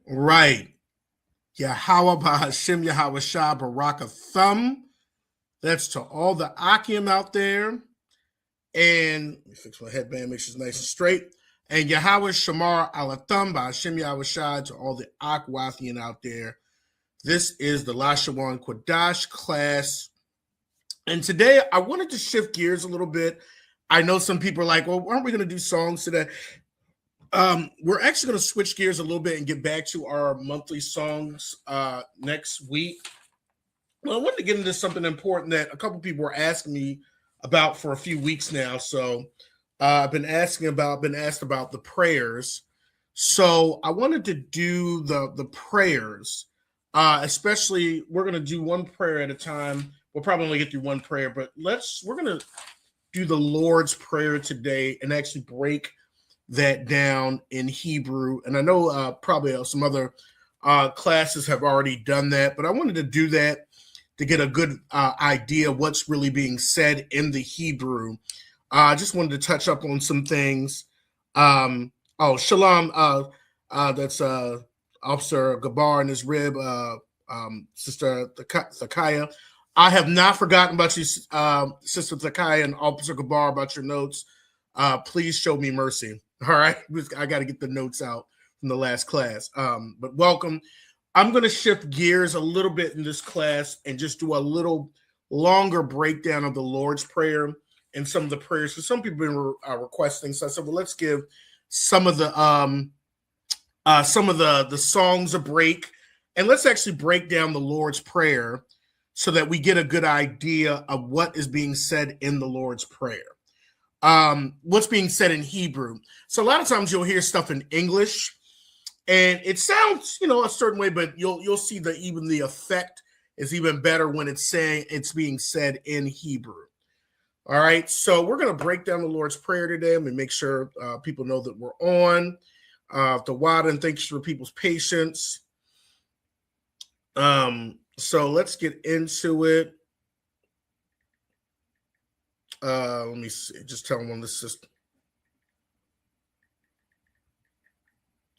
Right. Yahweh Bahashim Yahweh Shah Baraka Thumb. That's to all the Akim out there. And let me fix my headband, make sure it's nice and straight. And Yahweh Shamar Alatham Bahashim Yahweh Shah to all the Akwathian out there. This is the Lashawan Qadash class. And today I wanted to shift gears a little bit. I know some people are like, well, aren't we going to do songs today? We're actually going to switch gears a little bit and get back to our monthly songs next week. Well, I wanted to get into something important that a couple people were asking me about for a few weeks now. So I've been asked about the prayers. So I wanted to do the prayers, especially we're going to do one prayer at a time. We'll probably only get through one prayer, but we're going to do the Lord's Prayer today and actually break that down in Hebrew. And I know probably some other classes have already done that, but I wanted to do that to get a good idea of what's really being said in the Hebrew. I just wanted to touch up on some things. Shalom. That's Officer Gabar and his rib, Sister Thakaya. I have not forgotten about you, Sister Thakaya and Officer Gabar, about your notes. Please show me mercy. All right. I got to get the notes out from the last class. But welcome. I'm going to shift gears a little bit in this class and just do a little longer breakdown of the Lord's Prayer and some of the prayers. Because some people have been requesting. So I said, well, let's give some of the songs a break. And let's actually break down the Lord's Prayer so that we get a good idea of what is being said in the Lord's Prayer. What's being said in Hebrew. So a lot of times you'll hear stuff in English and it sounds, a certain way, but you'll see that even the effect is even better when it's being said in Hebrew. All right. So we're going to break down the Lord's Prayer today. I'm going to make sure people know that we're on. The Wada, and thanks for people's patience. So let's get into it. Let me see. Just tell them this system.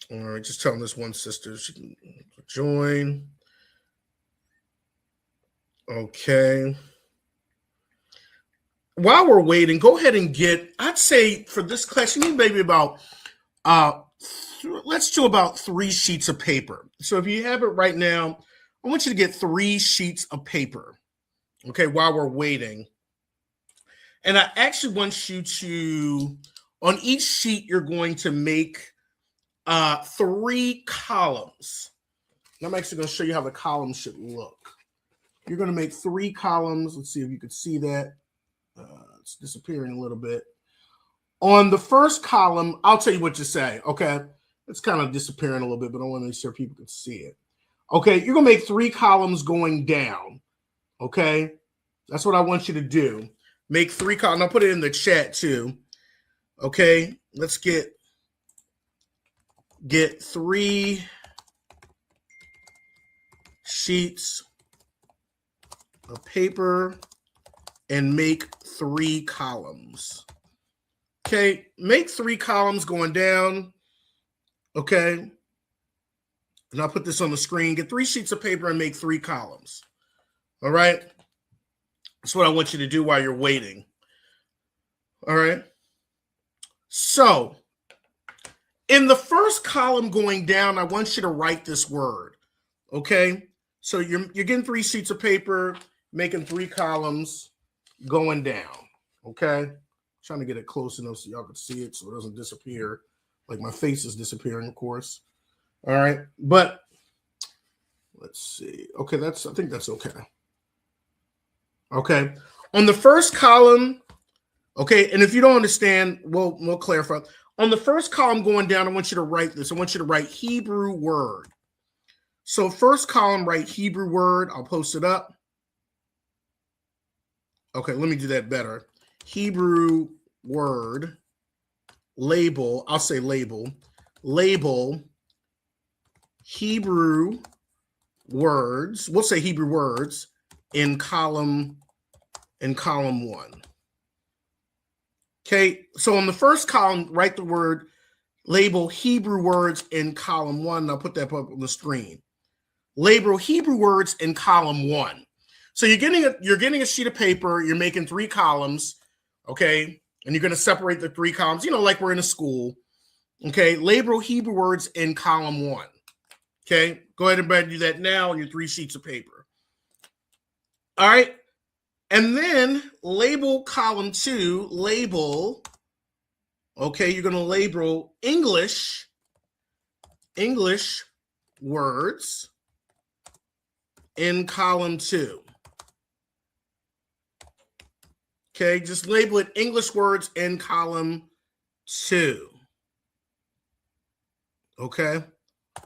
All right, just telling this one sister she can join. Okay. While we're waiting, go ahead and I'd say for this class, you need maybe about, let's do about 3 sheets of paper. So if you have it right now, I want you to get 3 sheets of paper, okay, while we're waiting. And I actually want you to, on each sheet, you're going to make 3 columns. And I'm actually going to show you how the columns should look. You're going to make 3 columns. Let's see if you can see that. It's disappearing a little bit. On the first column, I'll tell you what to say, okay? It's kind of disappearing a little bit, but I want to make sure people can see it. Okay, you're going to make 3 columns going down, okay? That's what I want you to do. Make 3 columns. I'll put it in the chat too. Okay, let's get 3 sheets of paper and make 3 columns. Okay, make 3 columns going down. Okay, and I'll put this on the screen. Get 3 sheets of paper and make 3 columns. All right. That's what I want you to do while you're waiting. All right. So in the first column going down, I want you to write this word. Okay. So you're getting 3 sheets of paper, making 3 columns going down. Okay. I'm trying to get it close enough so y'all can see it so it doesn't disappear. Like my face is disappearing, of course. All right. But let's see. Okay. I think that's okay. Okay. On the first column, okay, and if you don't understand, we'll clarify. On the first column going down, I want you to write this. I want you to write Hebrew word. So first column, write Hebrew word. I'll post it up. Okay, let me do that better. Hebrew word, label, I'll say label, Hebrew words. We'll say Hebrew words in column 1. Okay, so on the first column, write the word Label Hebrew words in column 1. I'll put that up on the screen. Label Hebrew words in column 1. So you're getting a sheet of paper. You're making 3 columns, okay? And you're going to separate the 3 columns, like we're in a school, okay? Label Hebrew words in column 1, okay? Go ahead and do that now on your 3 sheets of paper. All right? And then label column 2, okay, you're going to label English words in column 2. Okay, just label it English words in column 2. Okay,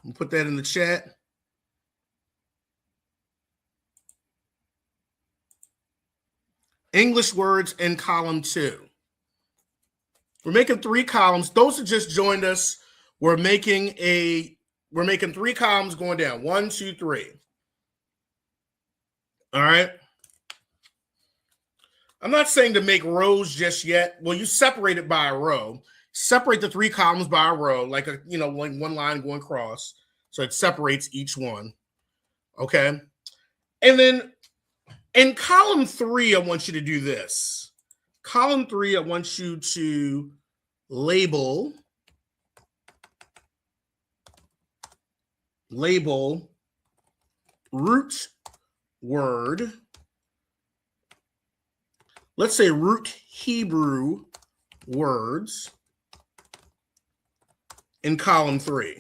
I'll put that in the chat. English words in column 2. We're making 3 columns. Those who just joined us, we're making 3 columns going down. 1, 2, 3. All right. I'm not saying to make rows just yet. Well, you separate it by a row. Separate the 3 columns by a row, like like one line going across. So it separates each one. Okay. And then in column 3, I want you to do this. Column 3, I want you to label root word. Let's say root Hebrew words in column 3.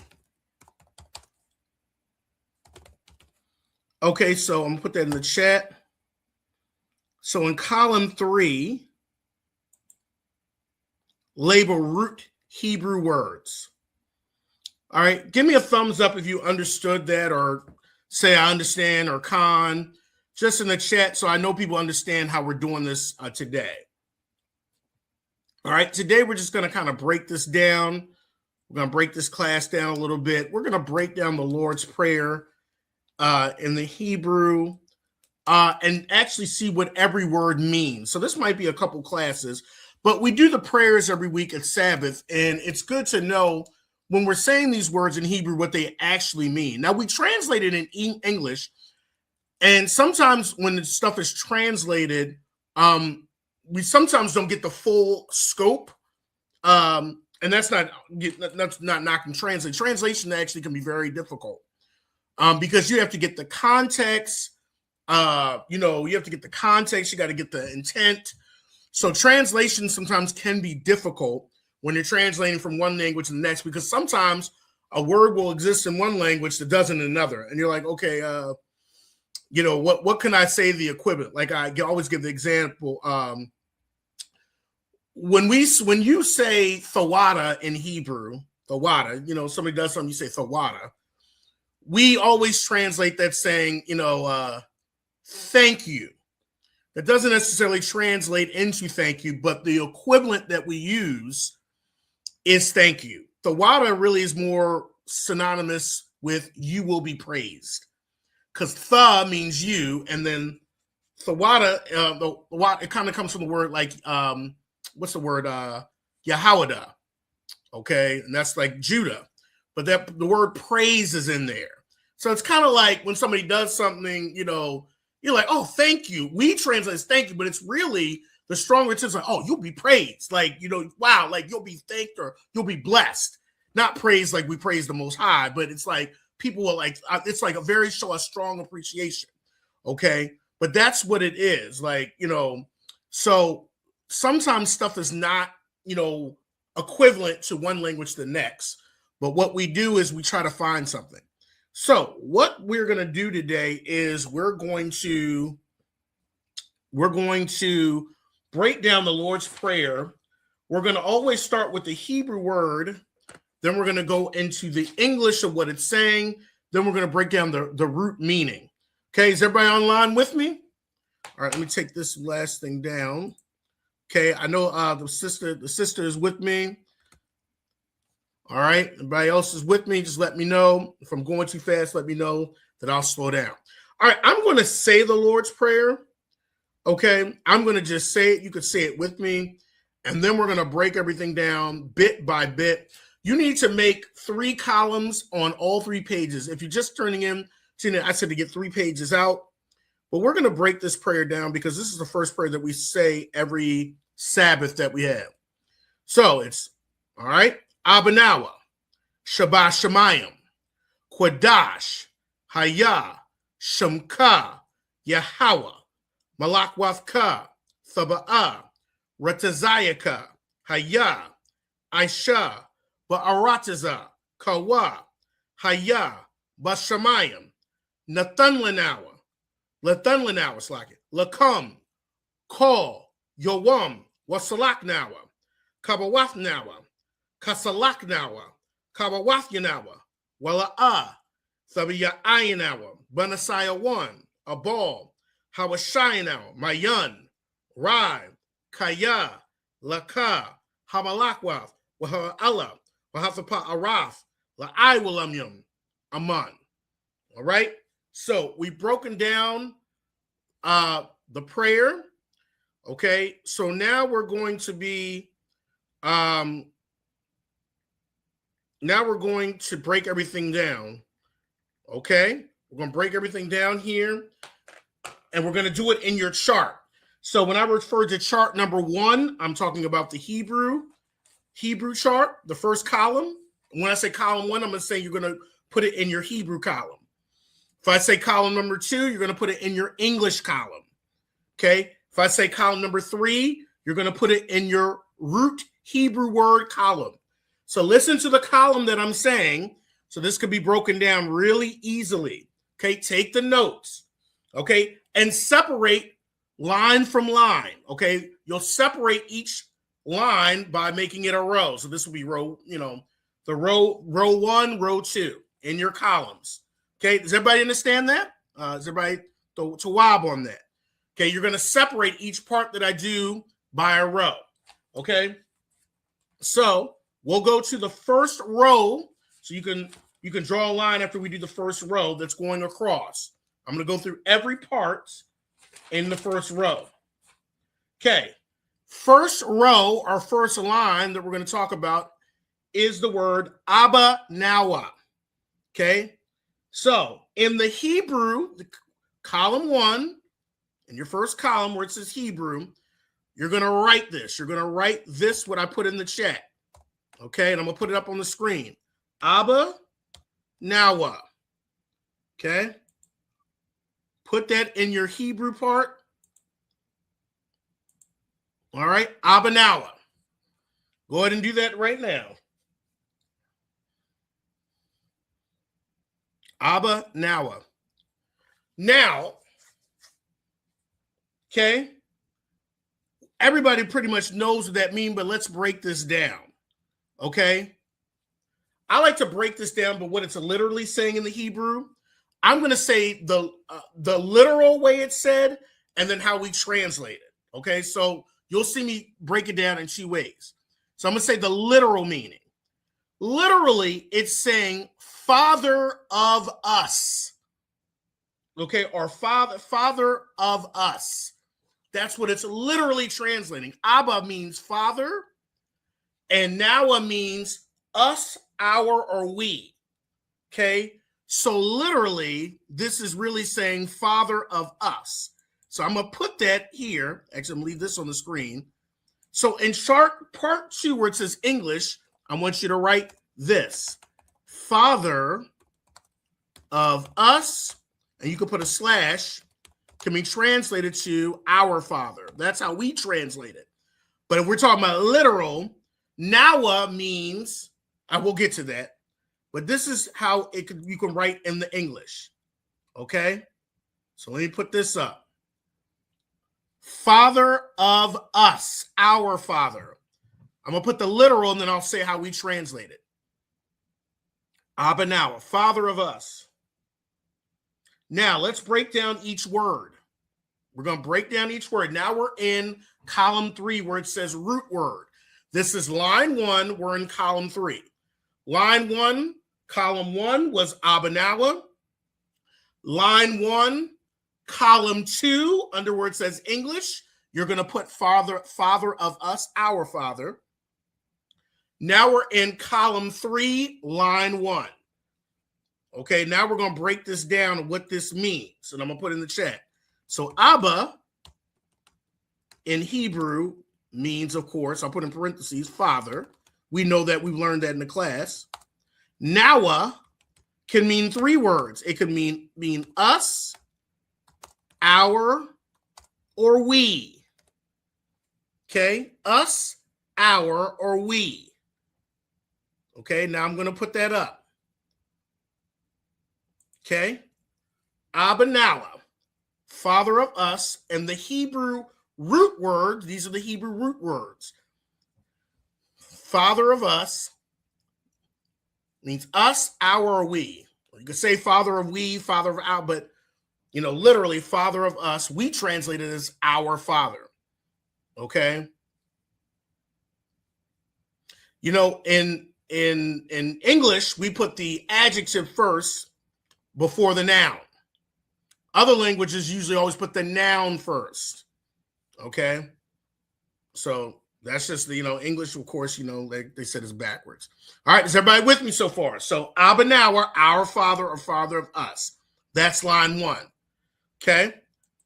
Okay, so I'm going to put that in the chat. So in column 3, label root Hebrew words. All right, give me a thumbs up if you understood that, or say I understand, or con, just in the chat so I know people understand how we're doing this today. All right, today we're just going to kind of break this down. We're going to break this class down a little bit. We're going to break down the Lord's Prayer in the Hebrew and actually see what every word means. So this might be a couple classes, but we do the prayers every week at Sabbath, and it's good to know when we're saying these words in Hebrew what they actually mean. Now, we translate it in English, and sometimes when the stuff is translated, we sometimes don't get the full scope. And that's not knocking translation. Translation actually can be very difficult because you have to get the context. You have to get the context. You got to get the intent. So translation sometimes can be difficult when you're translating from one language to the next, because sometimes a word will exist in one language that doesn't in another. And you're like, okay, what can I say the equivalent? Like I always give the example. When you say thawada in Hebrew, thawada, somebody does something, you say thawada. We always translate that saying, thank you. That doesn't necessarily translate into thank you, but the equivalent that we use is thank you. Thawada really is more synonymous with you will be praised, because tha means you, and then thawada, it kind of comes from the word like what's the word? Yahawada. Okay, and that's like Judah, but that the word praise is in there. So it's kind of like when somebody does something, you're like, oh, thank you. We translate as thank you, but it's really the stronger it's like, oh, you'll be praised. Like, wow, like you'll be thanked or you'll be blessed. Not praised like we praise the Most High, but it's like people will like, it's like a strong appreciation. Okay. But that's what it is. Like, so sometimes stuff is not, equivalent to one language to the next. But what we do is we try to find something. So what we're going to do today is we're going to break down the Lord's Prayer. We're going to always start with the Hebrew word. Then we're going to go into the English of what it's saying. Then we're going to break down the root meaning. Okay, is everybody online with me? All right, let me take this last thing down. Okay, I know the sister is with me. All right, everybody else is with me. Just let me know. If I'm going too fast, let me know that I'll slow down. All right, I'm going to say the Lord's Prayer. Okay, I'm going to just say it. You could say it with me. And then we're going to break everything down bit by bit. You need to make 3 columns on all 3 pages. If you're just turning in, I said to get 3 pages out. But we're going to break this prayer down because this is the first prayer that we say every Sabbath that we have. So it's, all right, Abanawa, Shabbat Shemayim, Qadash, Haya, Shemka, Yahweh, Malakwafka, Thaba'ah, Ratazayaka, Haya, Aisha, Ba'arataza, Kawa, Haya, Bashamayim, Nathan Lanawa, Slaki, Lakam, Call, Yowam, Wasalaknawa, Kabawafnawa, Kasalaknawa, Kabawathanawa, Wala'ah, Thabiya'ayanawa, Banasaya 1, Abal, Hawashayanawa, Mayan, Rai, Kaya, Laka, Hamalakwath, Waha'ala, Wahafapa Araf, La'ai Walamyum, Aman. All right? So we've broken down the prayer. Okay, so now we're going to be break everything down. Okay, we're going to break everything down here, and we're going to do it in your chart. So when I refer to chart number 1, I'm talking about the Hebrew chart, the first column. When I say column 1, I'm going to say you're going to put it in your Hebrew column. If I say column number 2, you're going to put it in your English column. Okay. If I say column number 3, you're going to put it in your root Hebrew word column. So listen to the column that I'm saying. So this could be broken down really easily. Okay. Take the notes. Okay. And separate line from line. Okay. You'll separate each line by making it a row. So this will be row, the row 1, row 2 in your columns. Okay, does everybody understand that? Does everybody to wob on that? Okay, you're going to separate each part that I do by a row. Okay, so we'll go to the first row. So you can draw a line after we do the first row that's going across. I'm going to go through every part in the first row. Okay, first row or first line that we're going to talk about is the word Abba Nawa. Okay. So in the Hebrew, column 1, in your first column where it says Hebrew, you're going to write this. You're going to write this, what I put in the chat. Okay, and I'm going to put it up on the screen. Abba Nawa. Okay. Put that in your Hebrew part. All right, Abba Nawa. Go ahead and do that right now. Abba Nawa. Now, okay, everybody pretty much knows what that means, but let's break this down, okay? I like to break this down, but what it's literally saying in the Hebrew, I'm going to say the literal way it's said and then how we translate it, okay? So you'll see me break it down in 2 ways. So I'm going to say the literal meaning. Literally, it's saying Father of us, okay, or Father of us. That's what it's literally translating. Abba means Father, and Nawa means us, our, or we, okay? So literally, this is really saying Father of us. So I'm going to put that here. Actually, I'm going to leave this on the screen. So in chart part 2, where it says English, I want you to write this. Father of us, and you can put a slash, can be translated to our Father. That's how we translate it. But if we're talking about literal, Nawa means, I will get to that, but this is how you can write in the English. Okay? So let me put this up. Father of us, our Father. I'm going to put the literal, and then I'll say how we translate it. Abba Nawa, Father of us. Now, let's break down each word. We're going to break down each word. Now we're in column 3 where it says root word. This is line 1. We're in column 3. Line 1, column 1 was Abba Nawa. Line 1, column 2, under where it says English, you're going to put Father of us, our Father. Now we're in column 3, line 1. Okay, now we're going to break this down and what this means. And I'm going to put it in the chat. So Abba in Hebrew means, of course, I'll put in parentheses, father. We know that. We've learned that in the class. Nawa can mean 3 words. It could mean us, our, or we. Okay, us, our, or we. Okay, now I'm going to put that up. Okay, Abba Nawa, father of us, and the Hebrew root word, these are the Hebrew root words. Father of us means us, our, or we. You could say father of we, father of our, but, literally father of us, we translate it as our father. Okay? In English, we put the adjective first before the noun. Other languages usually always put the noun first. Okay? So that's just the, English, of course, they said it's backwards. All right, is everybody with me so far? So Abba Nawa, our father or father of us. That's line 1. Okay?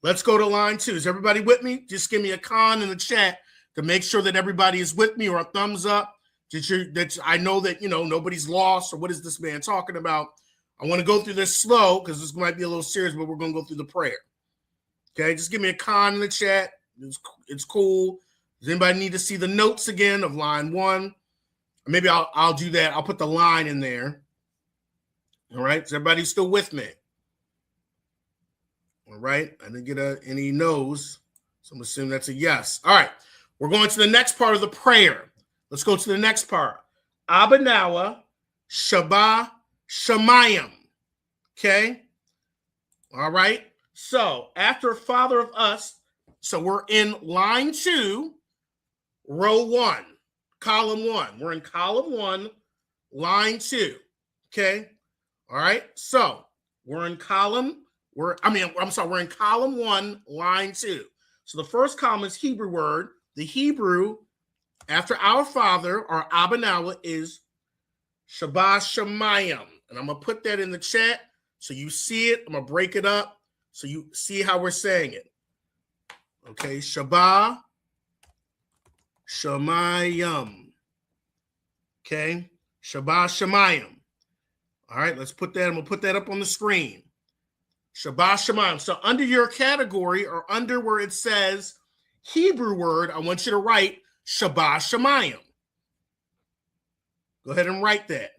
Let's go to line 2. Is everybody with me? Just give me a con in the chat to make sure that everybody is with me, or a thumbs up. That I know that, nobody's lost, or what is this man talking about? I want to go through this slow because this might be a little serious, but we're going to go through the prayer. Okay, just give me a con in the chat. It's cool. Does anybody need to see the notes again of line 1? Or maybe I'll do that. I'll put the line in there. All right, is everybody still with me? All right, I didn't get any no's, so I'm assuming that's a yes. All right, we're going to the next part of the prayer. Let's go to the next part. Abba Nawa, Shabbat Shemayim. Okay? All right. So after father of us, so we're in line 2, row 1, column 1. We're in column 1, line 2. Okay? All right. So we're in column 1, line 2. So the first column is Hebrew word. The Hebrew after our father, or Abba Nawa, is Shabbat Shemayim. And I'm going to put that in the chat so you see it. I'm going to break it up so you see how we're saying it. Okay, Shabbat Shemayim. Okay, Shabbat Shemayim. All right, let's put that. I'm going to put that up on the screen. Shabbat Shemayim. So under your category, or under where it says Hebrew word, I want you to write Shabbat Shemayim. Go ahead and write that.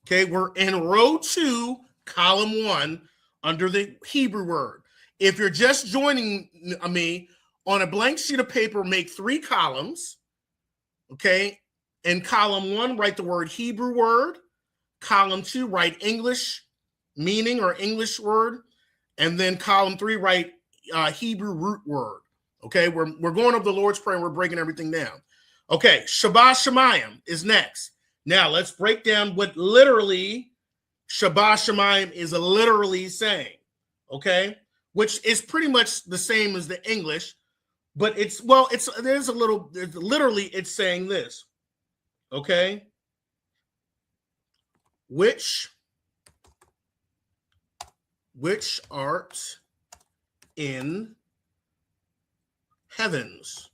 Okay, we're in row 2, column 1, under the Hebrew word. If you're just joining me, on a blank sheet of paper, make 3 columns. Okay, in column 1, write the word Hebrew word. Column 2, write English meaning or English word. And then column 3, write Hebrew root word. Okay, we're going over the Lord's Prayer and we're breaking everything down. Okay, Shabbat Shemayim is next. Now let's break down what literally Shabbat Shemayim is literally saying. Okay, which is pretty much the same as the English, but it's literally saying this. Okay, which art in heavens.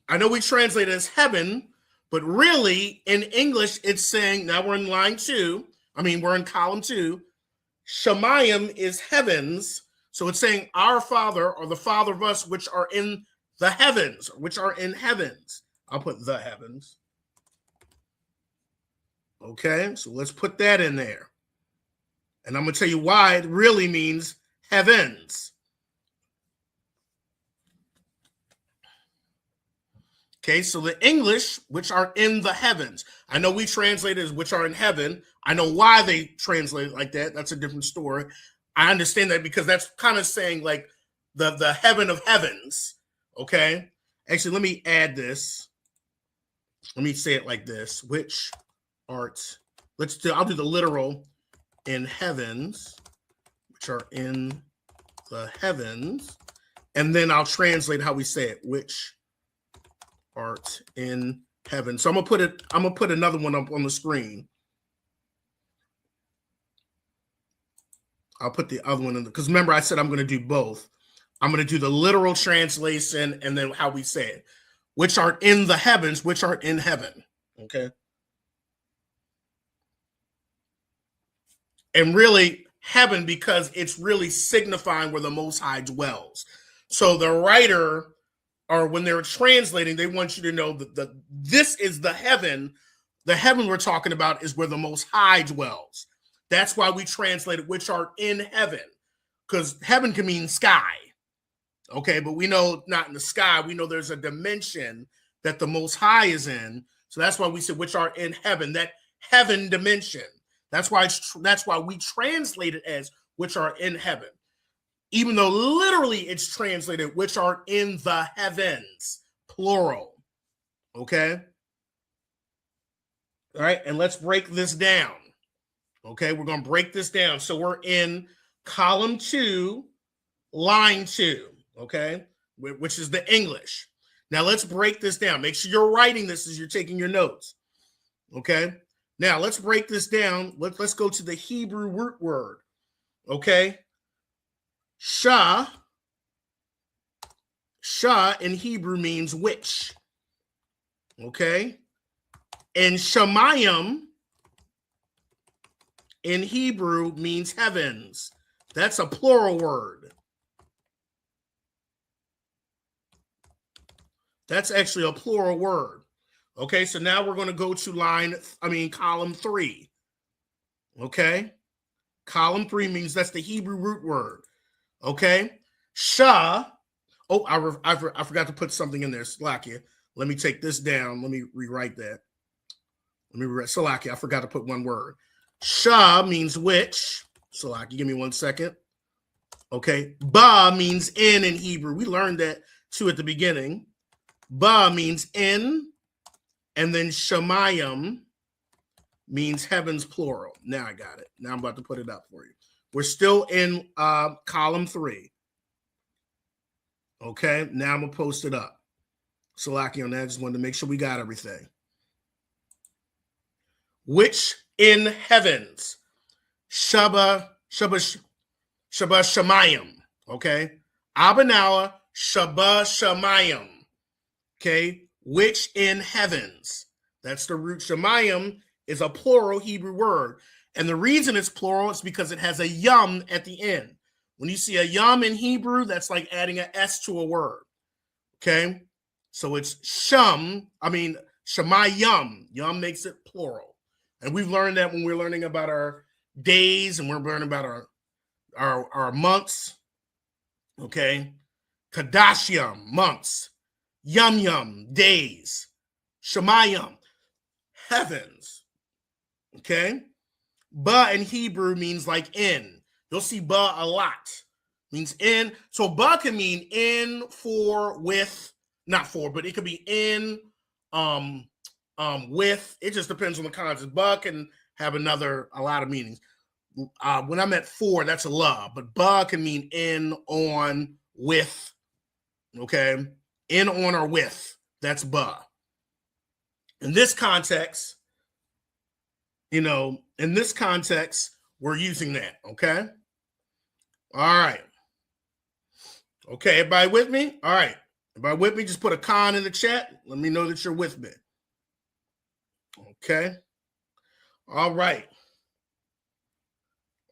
I know we translate it as heaven, but really in English, it's saying, now we're in line 2. We're in column 2. Shemayim is heavens. So it's saying our Father, or the Father of us, which are in the heavens, which are in heavens. I'll put the heavens. Okay, so let's put that in there. And I'm going to tell you why it really means heavens. Okay, so the English, which are in the heavens. I know we translate it as which are in heaven. I know why they translate it like that. That's a different story. I understand that because that's kind of saying like the heaven of heavens. Okay. Actually, let me add this. Let me say it like this. Which art, I'll do the literal in heavens, which are in the heavens. And then I'll translate how we say it, which art in heaven. So I'm gonna put another one up on the screen. I'll put the other one in because remember I said I'm going to do both. I'm going to do the literal translation and then how we say it, which art in the heavens, which art in heaven. Okay. And really heaven because it's really signifying where the Most High dwells. So the writer, or when they're translating, they want you to know that this is the heaven. The heaven we're talking about is where the Most High dwells. That's why we translate it, which art in heaven, because heaven can mean sky. Okay, but we know not in the sky. We know there's a dimension that the Most High is in. So that's why we say which are in heaven, that heaven dimension. That's why we translate it as which are in heaven, even though literally it's translated which are in the heavens, plural. Okay. All right, and let's break this down. Okay, we're going to break this down. So we're in column 2, line 2, okay, which is the English. Now let's break this down. Make sure you're writing this as you're taking your notes. Okay, now let's break this down. Let's go to the Hebrew root word. Okay, Shah in Hebrew means which. Okay, and Shemayim in Hebrew means heavens. That's a plural word. That's actually a plural word. Okay, so now we're going to go to column 3. Okay, column 3 means that's the Hebrew root word. Okay, Shah. Oh, I forgot to put something in there. Salakia. Let me take this down. Let me rewrite that. Salakia. I forgot to put one word. Shah means which. Salakia, give me 1 second. Okay. Ba means in Hebrew. We learned that too at the beginning. Ba means in, and then Shemayim means heavens plural. Now I got it. Now I'm about to put it up for you. We're still in column 3. Okay. Now I'm going to post it up. Salaki on that. I just wanted to make sure we got everything. Which in heavens? Shaba Shemayim. Okay. Abanawa Shaba Shemayim. Okay. Which in heavens? That's the root. Shemayim is a plural Hebrew word. And the reason it's plural is because it has a yum at the end. When you see a yum in Hebrew, that's like adding an S to a word. Okay. So it's Shemayim. Yum makes it plural. And we've learned that when we're learning about our days and we're learning about our months. Okay. Kadashyam, months. Yum, days. Shemayim, heavens. Okay. Ba in Hebrew means like in. You'll see ba a lot. Means in. So ba can mean in, for, with, not for, but it could be in, with. It just depends on the context. Ba can have a lot of meanings. When I'm at for, that's a la, but ba can mean in, on, with. Okay. In, on, or with. That's ba. In this context, we're using that. Okay. All right. Okay. Everybody with me? All right. Everybody with me? Just put a con in the chat. Let me know that you're with me. Okay. All right.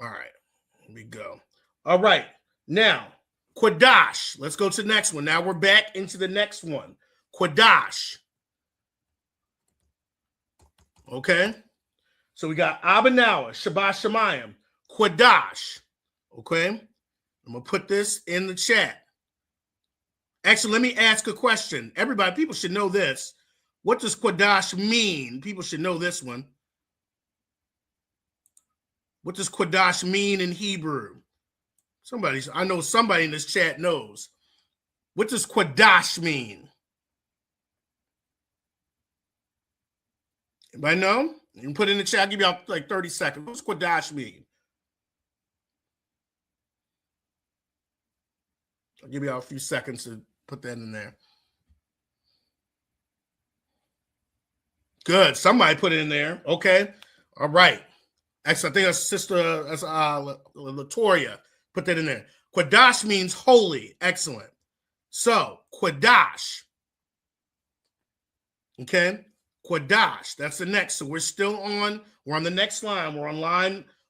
All right. Here we go. All right. Now, Qadash. Let's go to the next one. Now we're back into the next one. Qadash. Okay. So we got Abanawa, Shabbat Shemayim, Qadash. Okay. I'm going to put this in the chat. Actually, let me ask a question. Everybody, people should know this. What does Qadash mean? People should know this one. What does Qadash mean in Hebrew? I know somebody in this chat knows. What does Qadash mean? Anybody know? You can put it in the chat. I'll give you like 30 seconds. What's Qadash mean? I'll give you a few seconds to put that in there. Good. Somebody put it in there. Okay. All right. Excellent. I think that's Sister Latoria put that in there. Qadash means holy. Excellent. So, Qadash. Okay. Qadash. That's the next. So we're on the next line.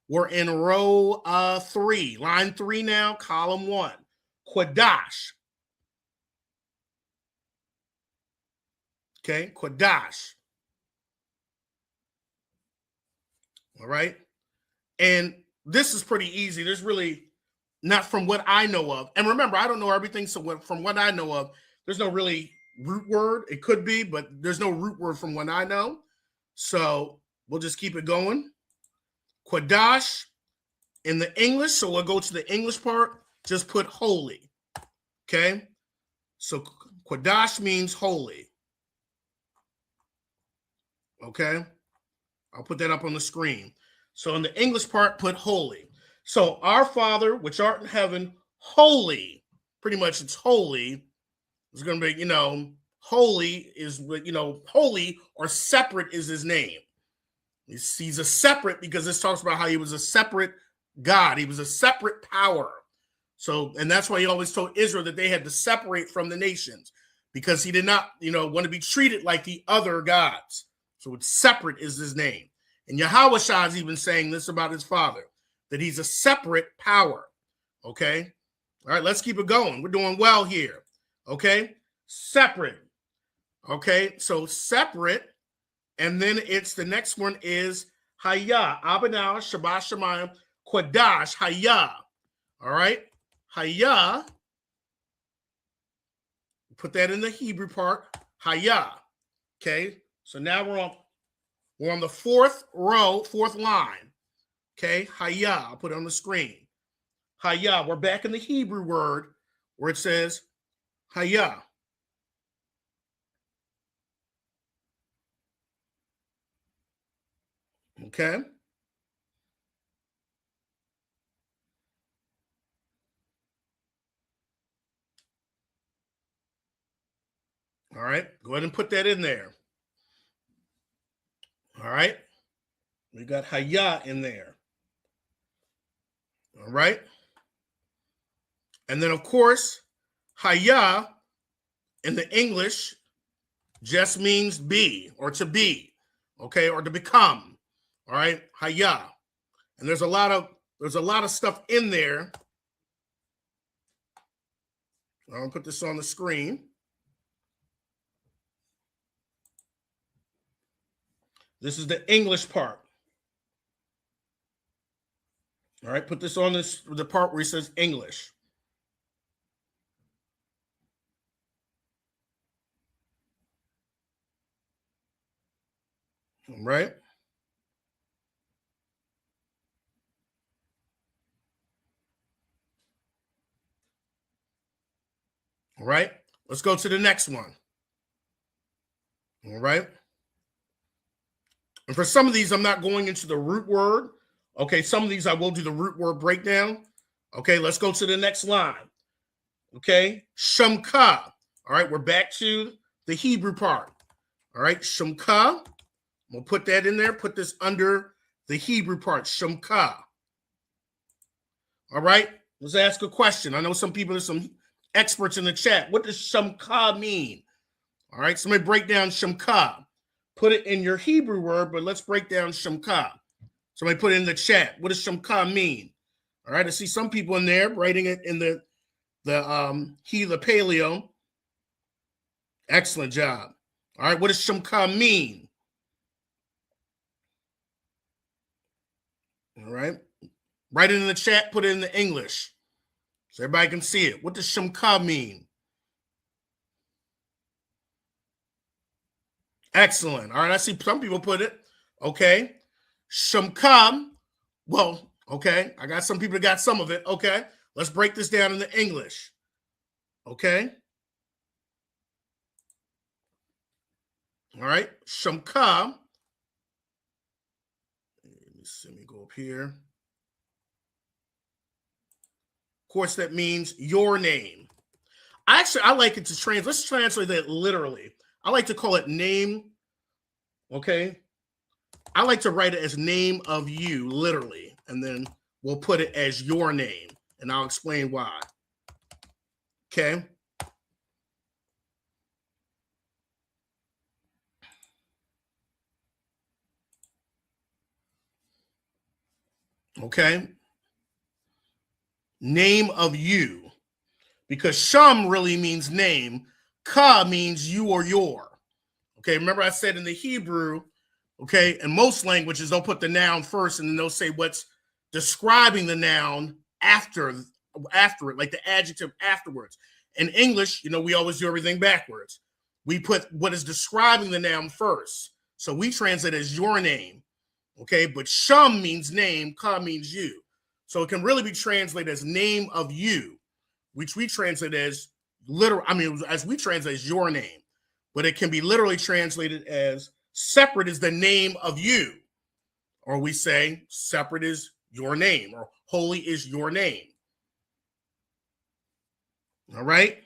We're in row 3. Line 3 now, column 1. Qadash. Okay. Qadash. All right. And this is pretty easy. There's really not, from what I know of. And remember, I don't know everything. So from what I know of, there's no really root word. It could be, but there's no root word from what I know. So we'll just keep it going. Qadash in the English. So we'll go to the English part. Just put holy. Okay. So Qadash means holy. Okay. I'll put that up on the screen. So in the English part, put holy. So our Father, which art in heaven, holy. Pretty much it's holy. It's going to be, holy is, holy or separate is his name. He's a separate because this talks about how he was a separate God. He was a separate power. So, and that's why he always told Israel that they had to separate from the nations because he did not, want to be treated like the other gods. So it's separate is his name. And Yahweh Shah is even saying this about his Father, that he's a separate power. Okay. All right, let's keep it going. We're doing well here. Okay. Separate. Okay. So separate. And then the next one is Hayah. Abanah, Shabbat Shemayim, Qadash, Hayah. All right. Hayah. Put that in the Hebrew part. Hayah. Okay. So now we're on the fourth line. Okay, Hayah. I'll put it on the screen. Hayah. We're back in the Hebrew word where it says Hayah. Okay. All right. Go ahead and put that in there. All right. We got Hayah in there. All right. And then, of course, Hayah in the English just means be or to be, okay, or to become. All right. Hayah. And there's a lot of stuff in there. I'll put this on the screen. This is the English part. All right, put this on the part where he says English. All right. All right. Let's go to the next one. All right. And for some of these, I'm not going into the root word. Okay, some of these I will do the root word breakdown. Okay, let's go to the next line. Okay, Shamka. All right, we're back to the Hebrew part. All right, Shamka. We'll put that in there. Put this under the Hebrew part, Shamka. All right, let's ask a question. I know there's some experts in the chat. What does Shamka mean? All right, somebody break down Shamka. Put it in your Hebrew word, but let's break down Shamka. Somebody put it in the chat. What does Shamka mean? All right, I see some people in there writing it in the paleo. Excellent job. All right, what does Shamka mean? All right, write it in the chat. Put it in the English so everybody can see it. What does Shamka mean? Excellent. All right, I see some people put it. Okay. Shamka. Well, okay. I got some people that got some of it. Okay. Let's break this down into English. Okay. All right. Shamka. Let me go up here. Of course, that means your name. I like it to translate. Let's translate that literally. I like to call it name Okay. I like to write it as name of you, literally, and then we'll put it as your name, and I'll explain why. Okay. Okay. Name of you. Because shum really means name. Ka means you or your. Okay. Remember I said in the Hebrew, okay, in most languages, they'll put the noun first and then they'll say what's describing the noun after it, like the adjective afterwards. In English, we always do everything backwards. We put what is describing the noun first. So we translate as your name. Okay, but shum means name, ka means you. So it can really be translated as name of you, which we translate as as we translate as your name. But it can be literally translated as separate is the name of you. Or we say separate is your name, or holy is your name. All right.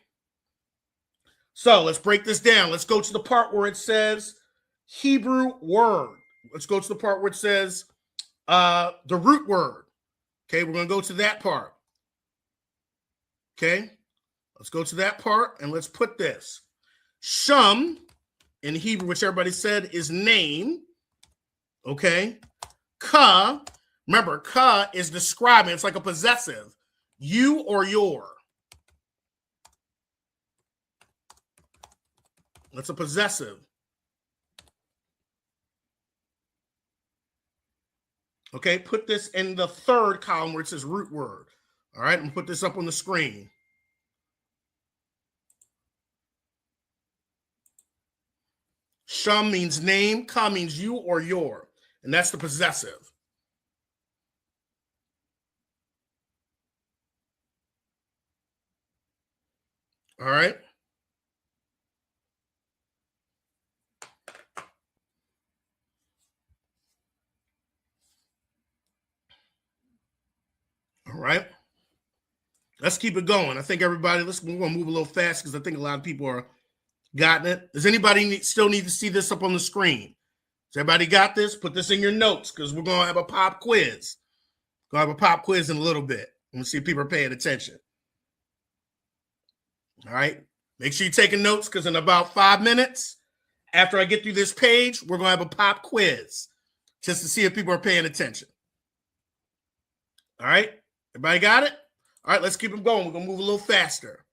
So let's break this down. Let's go to the part where it says Hebrew word. Let's go to the part where it says the root word. Okay, we're going to go to that part. Okay, let's go to that part and let's put this. Shum in Hebrew, which everybody said is name. Okay, ka, remember, ka is describing, it's like a possessive, you or your. That's a possessive. Okay, put this in the third column where it says root word. All right, I'm going to put this up on the screen. Shum means name, ka means you or your, and that's the possessive. All right. All right. Let's keep it going. I think everybody, we're going to move a little fast because I think a lot of people are gotten it. Does anybody still need to see this up on the screen? Has everybody got this? Put this in your notes because we're going to have a pop quiz. Going to have a pop quiz in a little bit. We'll see if people are paying attention. All right. Make sure you're taking notes because in about 5 minutes, after I get through this page, we're going to have a pop quiz just to see if people are paying attention. All right. Everybody got it? All right. Let's keep them going. We're going to move a little faster.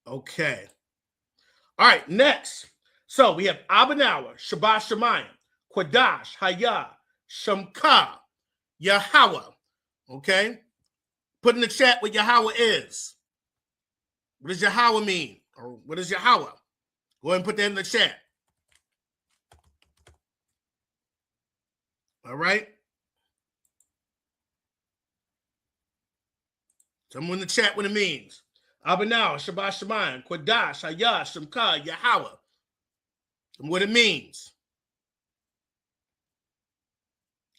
Okay. All right. Next. So we have Abanawa, Shabbat Shemayim, Qadash, Hayah, Shamka, Yahweh. Okay. Put in the chat what Yahweh is. What does Yahweh mean? Or what is Yahweh? Go ahead and put that in the chat. All right. Tell me in the chat what it means. Abanawa, Shabbat Shemayim, Qadash, Hayah, Shamka, Yahweh. And what it means.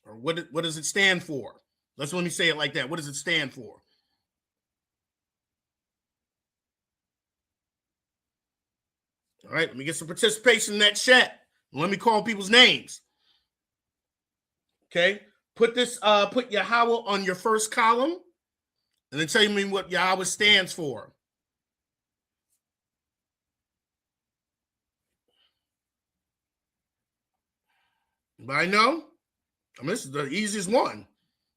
Or what does it stand for? Let me say it like that. What does it stand for? All right, let me get some participation in that chat. Let me call people's names. Okay, put Yahweh on your first column, and then tell me what Yahweh stands for. Anybody know? I mean, this is the easiest one.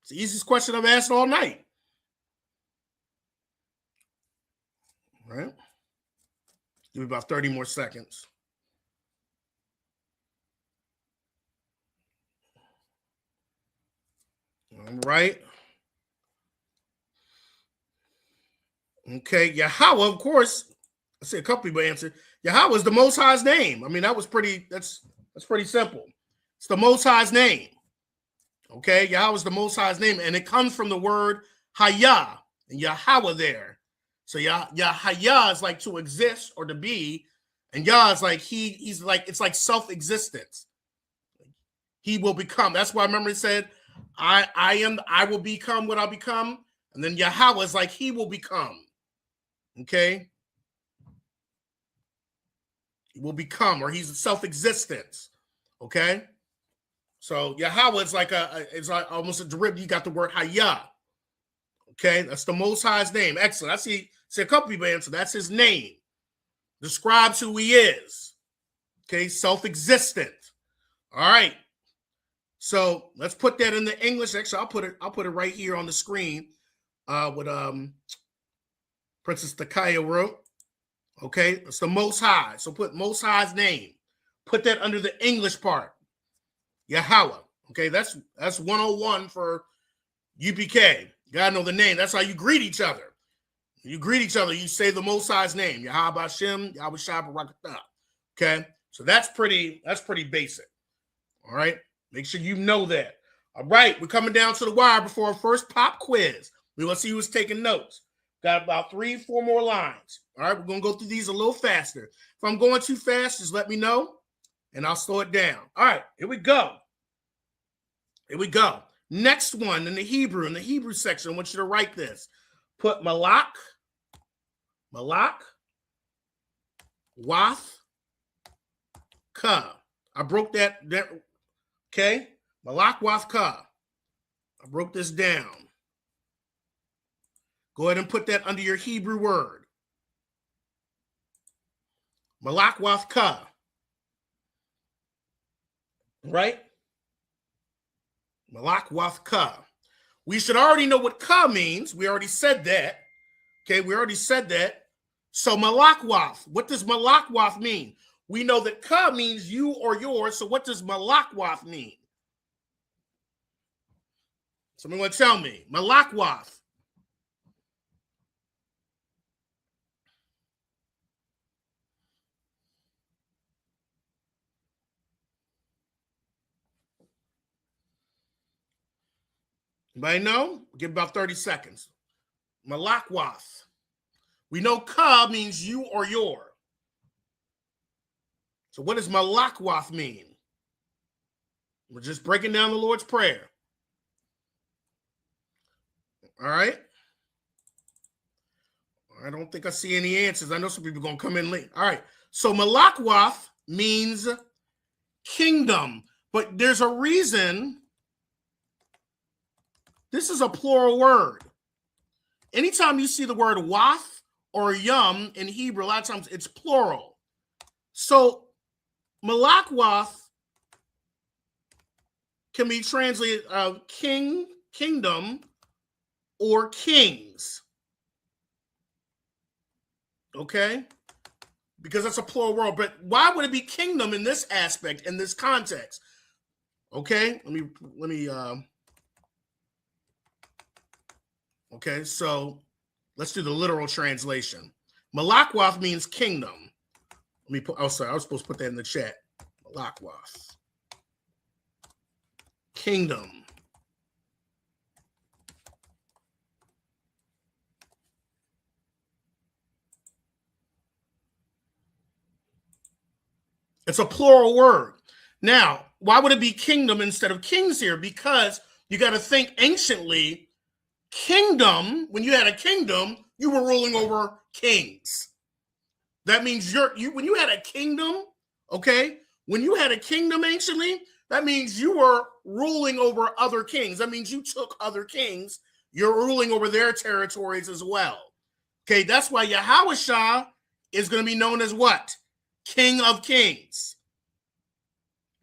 It's the easiest question I've asked all night. All right. Give me about 30 more seconds. All right. Okay. Yahweh, of course. I see a couple people answered. Yahweh is the Most High's name. I mean, that's pretty simple. It's the Most High's name. Okay. Yahweh is the Most High's name. And it comes from the word Hayah and Yahweh there. So Yahya is like to exist or to be, and Yah is like he's like, it's like self-existence. He will become. That's why I remember it said, I will become what I'll become. And then Yahweh is like he will become. Okay. He will become, or he's self-existence. Okay? So Yahweh is like it's like almost a derivative. You got the word Hayah. Okay, that's the Most High's name. Excellent. I see a couple people answer. That's his name. Describes who he is. Okay, self-existent. All right. So let's put that in the English. Actually, I'll put it right here on the screen. What Princess Takaya wrote. Okay, it's the Most High. So put Most High's name. Put that under the English part. Yahweh. Okay, that's 101 for UPK. You gotta know the name. That's how you greet each other. You greet each other. You say the Most High's name. Yahweh Hashem, Yahweh Shah Barakatah. Okay, so that's pretty basic. All right, make sure you know that. All right, we're coming down to the wire before our first pop quiz. We want to see who's taking notes. Got about 3-4 more lines. All right, we're gonna go through these a little faster. If I'm going too fast, just let me know, and I'll slow it down. All right, here we go. Here we go. Next one in the Hebrew section, I want you to write this. Put Malak, Wath, Ka. I broke that, okay? Malak, Wath, Ka. I broke this down. Go ahead and put that under your Hebrew word. Malak, Wath, Ka. Right? Malak, Wath, Ka. We should already know what Ka means. We already said that. Okay, we already said that. So Malak, Wath. What does Malak, Wath mean? We know that Ka means you or yours. So what does Malak, Wath mean? Someone want to tell me. Malak, Wath. Anybody know? Give about 30 seconds. Malak, Wath. We know Ka means you or your. So what does Malak, Wath mean? We're just breaking down the Lord's Prayer. All right. I don't think I see any answers. I know some people are going to come in late. All right. So Malak, Wath means kingdom. But there's a reason. This is a plural word. Anytime you see the word Wath or Yum in Hebrew, a lot of times it's plural. So Malak, Wath can be translated king, kingdom, or kings. Okay? Because that's a plural word. But why would it be kingdom in this aspect, in this context? Okay? Let me okay, so let's do the literal translation. Malak, Wath means kingdom. Let me put, oh, sorry, I was supposed to put that in the chat. Malak, Wath. Kingdom. It's a plural word. Now, why would it be kingdom instead of kings here? Because you got to think anciently, kingdom, when you had a kingdom, you were ruling over kings. That means when you had a kingdom, okay, when you had a kingdom anciently, that means you were ruling over other kings. That means you took other kings, you're ruling over their territories as well. Okay, that's why Yahweh Shah is going to be known as what? King of Kings.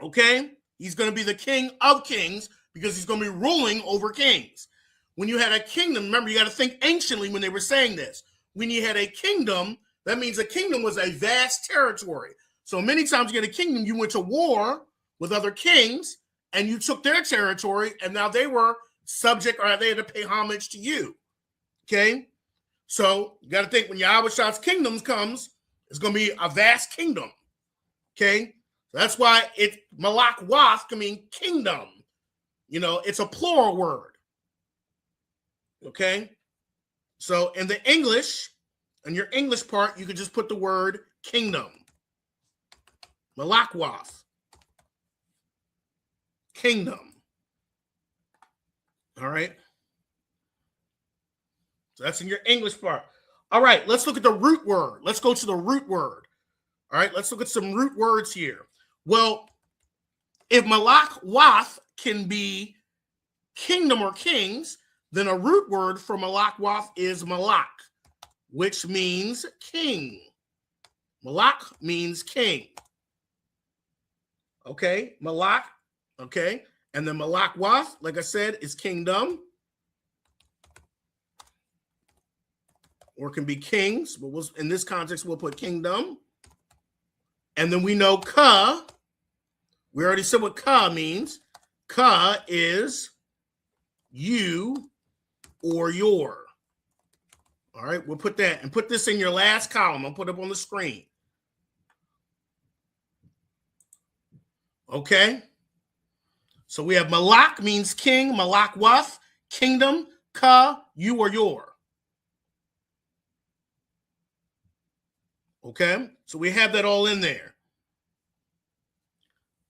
Okay, he's going to be the King of Kings because he's going to be ruling over kings. When you had a kingdom, remember, you got to think anciently when they were saying this. When you had a kingdom, that means a kingdom was a vast territory. So many times you get a kingdom, you went to war with other kings and you took their territory and now they were subject or they had to pay homage to you. Okay? So you got to think when Yahweh Shah's kingdom comes, it's going to be a vast kingdom. Okay? So that's why Malak, Wath can mean kingdom. You know, it's a plural word. Okay? So in the English, in your English part, you could just put the word kingdom. Malak, Wath. Kingdom. All right? So that's in your English part. All right, let's look at the root word. Let's go to the root word. All right, let's look at some root words here. Well, If Malak Wath can be kingdom or kings, then a root word for Malak Wath is Malak, which means king. Malak means king. Okay, Malak, okay, and then Malak Wath, like I said, is kingdom, or it can be kings, but in this context, we'll put kingdom. And then we know ka, we already said what ka means. Ka is you or your. All right, we'll put that, and put this in your last column. I'll put it up on the screen. Okay, so we have Malak means king, Malak Wath, kingdom, ka, you or your. Okay, so we have that all in there.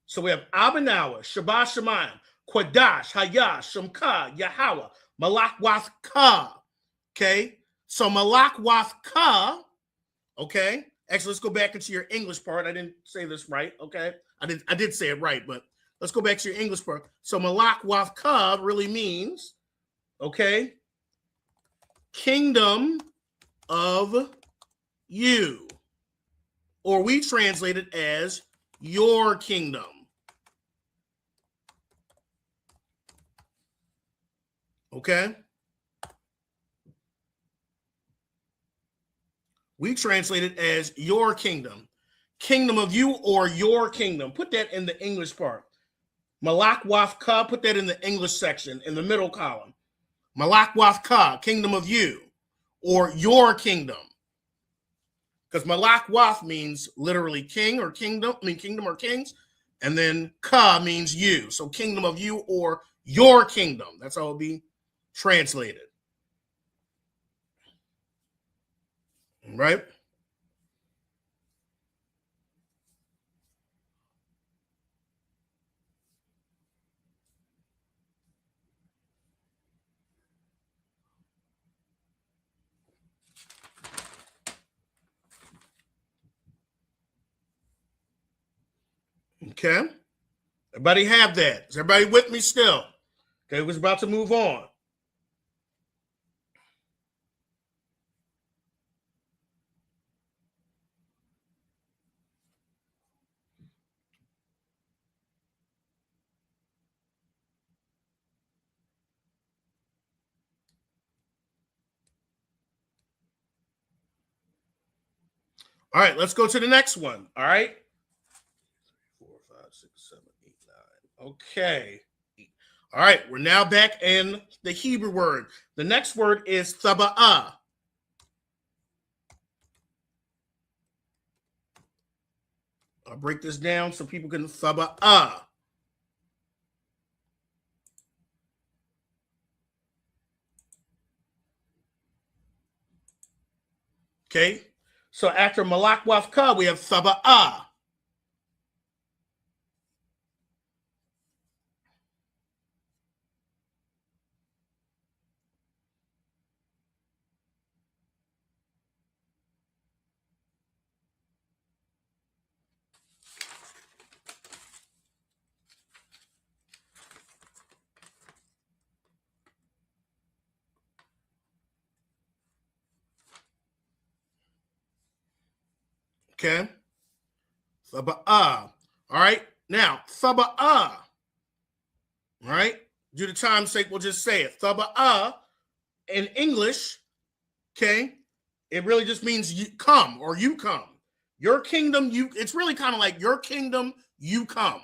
So we have Abanawa, Shabbat Shemayim, Qadash, Hayah, Shemka, Yahweh, Malak Wath ka. Okay, so Malak Wath ka. Okay, actually, let's go back into your English part. I didn't say this right. Okay, I did say it right, but let's go back to your English part. So Malak Wath ka really means, okay, kingdom of you, or we translate it as your kingdom. Okay, we translate it as your kingdom, kingdom of you or your kingdom. Put that in the English part. Malak Wath ka, put that in the English section in the middle column. Malak Wath ka, kingdom of you or your kingdom. Because Malak Wath means literally king or kingdom, kingdom or kings. And then ka means you. So kingdom of you or your kingdom. That's how it'll be translated. Right? Okay. Everybody have that? Is everybody with me still? Okay, we're about to move on. All right, let's go to the next one. All right. 4, 5, 6, 7, 8, 9. Okay. All right, we're now back in the Hebrew word. The next word is thaba'ah. I'll break this down so people can thaba'ah. Okay, so after Malak Wath ka, we have thaba'ah. Okay, thaba'ah. All right, now thaba'ah. All right, due to time's sake, we'll just say it. Thaba'ah in English, okay, it really just means you come or you come. Your kingdom, it's really kind of like your kingdom, you come.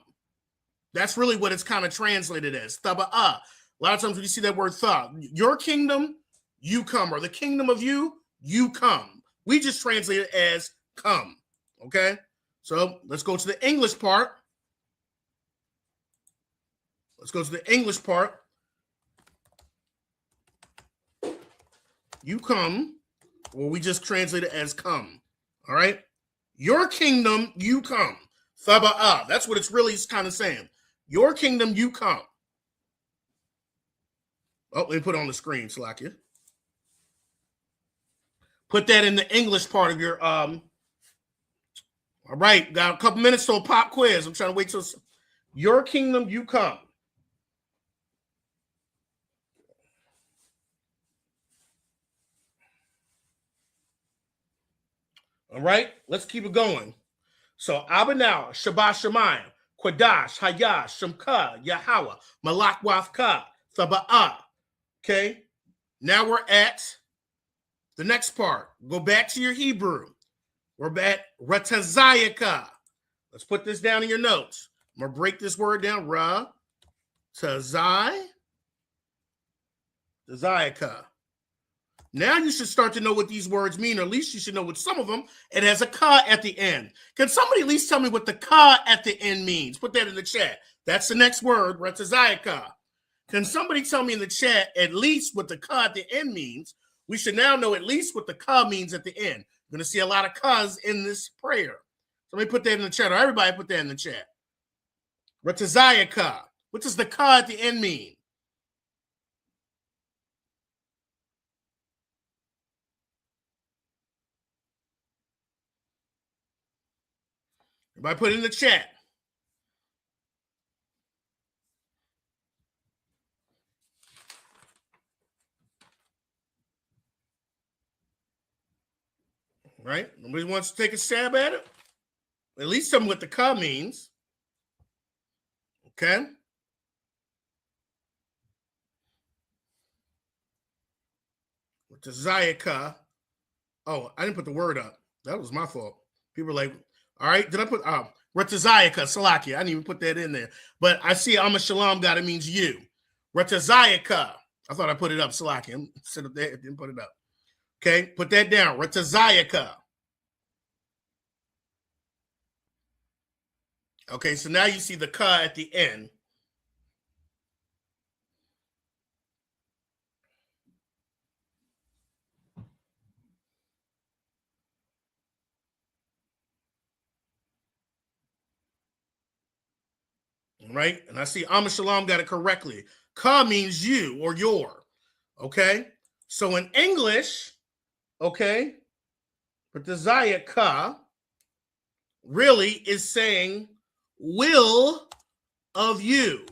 That's really what it's kind of translated as. Thaba'ah. A lot of times when you see that word tha, your kingdom, you come, or the kingdom of you, you come. We just translate it as come. Okay? So let's go to the English part. Let's go to the English part. You come, or we just translate it as come. All right? Your kingdom, you come. Thaba'ah. That's what it's really kind of saying. Your kingdom, you come. Oh, let me put it on the screen, Slakia. Put that in the English part of your All right, got a couple minutes to a pop quiz. I'm trying to wait till your kingdom you come. All right, let's keep it going. So Abinah, Shabbat Shemayim, Qadash, Hayah, Shemka, Yahweh, Malak Wafka, Thaba'ah. Okay, now we're at the next part. Go back to your Hebrew. We're at Ratazayaka. Let's put this down in your notes. I'm going to break this word down. Ratazayaka. Now you should start to know what these words mean, or at least you should know what some of them. It has a ka at the end. Can somebody at least tell me what the ka at the end means? Put that in the chat. That's the next word, Ratazayaka. Can somebody tell me in the chat at least what the ka at the end means? We should now know at least what the ka means at the end. We're going to see a lot of kas in this prayer. Somebody put that in the chat, or everybody put that in the chat. Ratazayaka. What does the ka at the end mean? Everybody put it in the chat. Right? Nobody wants to take a stab at it? At least tell me what the ka means. Okay? Ratazayaka. Oh, I didn't put the word up. That was my fault. People are like, all right, did I put Ratazayaka, Salakia? I didn't even put that in there. But I see Amma Shalom God, it means you. Ratazayaka. I thought I put it up, Salakia. I said it there, didn't put it up. Okay, put that down. Ratazayaka. Okay, so now you see the ka at the end. Right? And I see Amma Shalom got it correctly. Ka means you or your. Okay? So in English, okay, Ratazayaka really is saying will of you.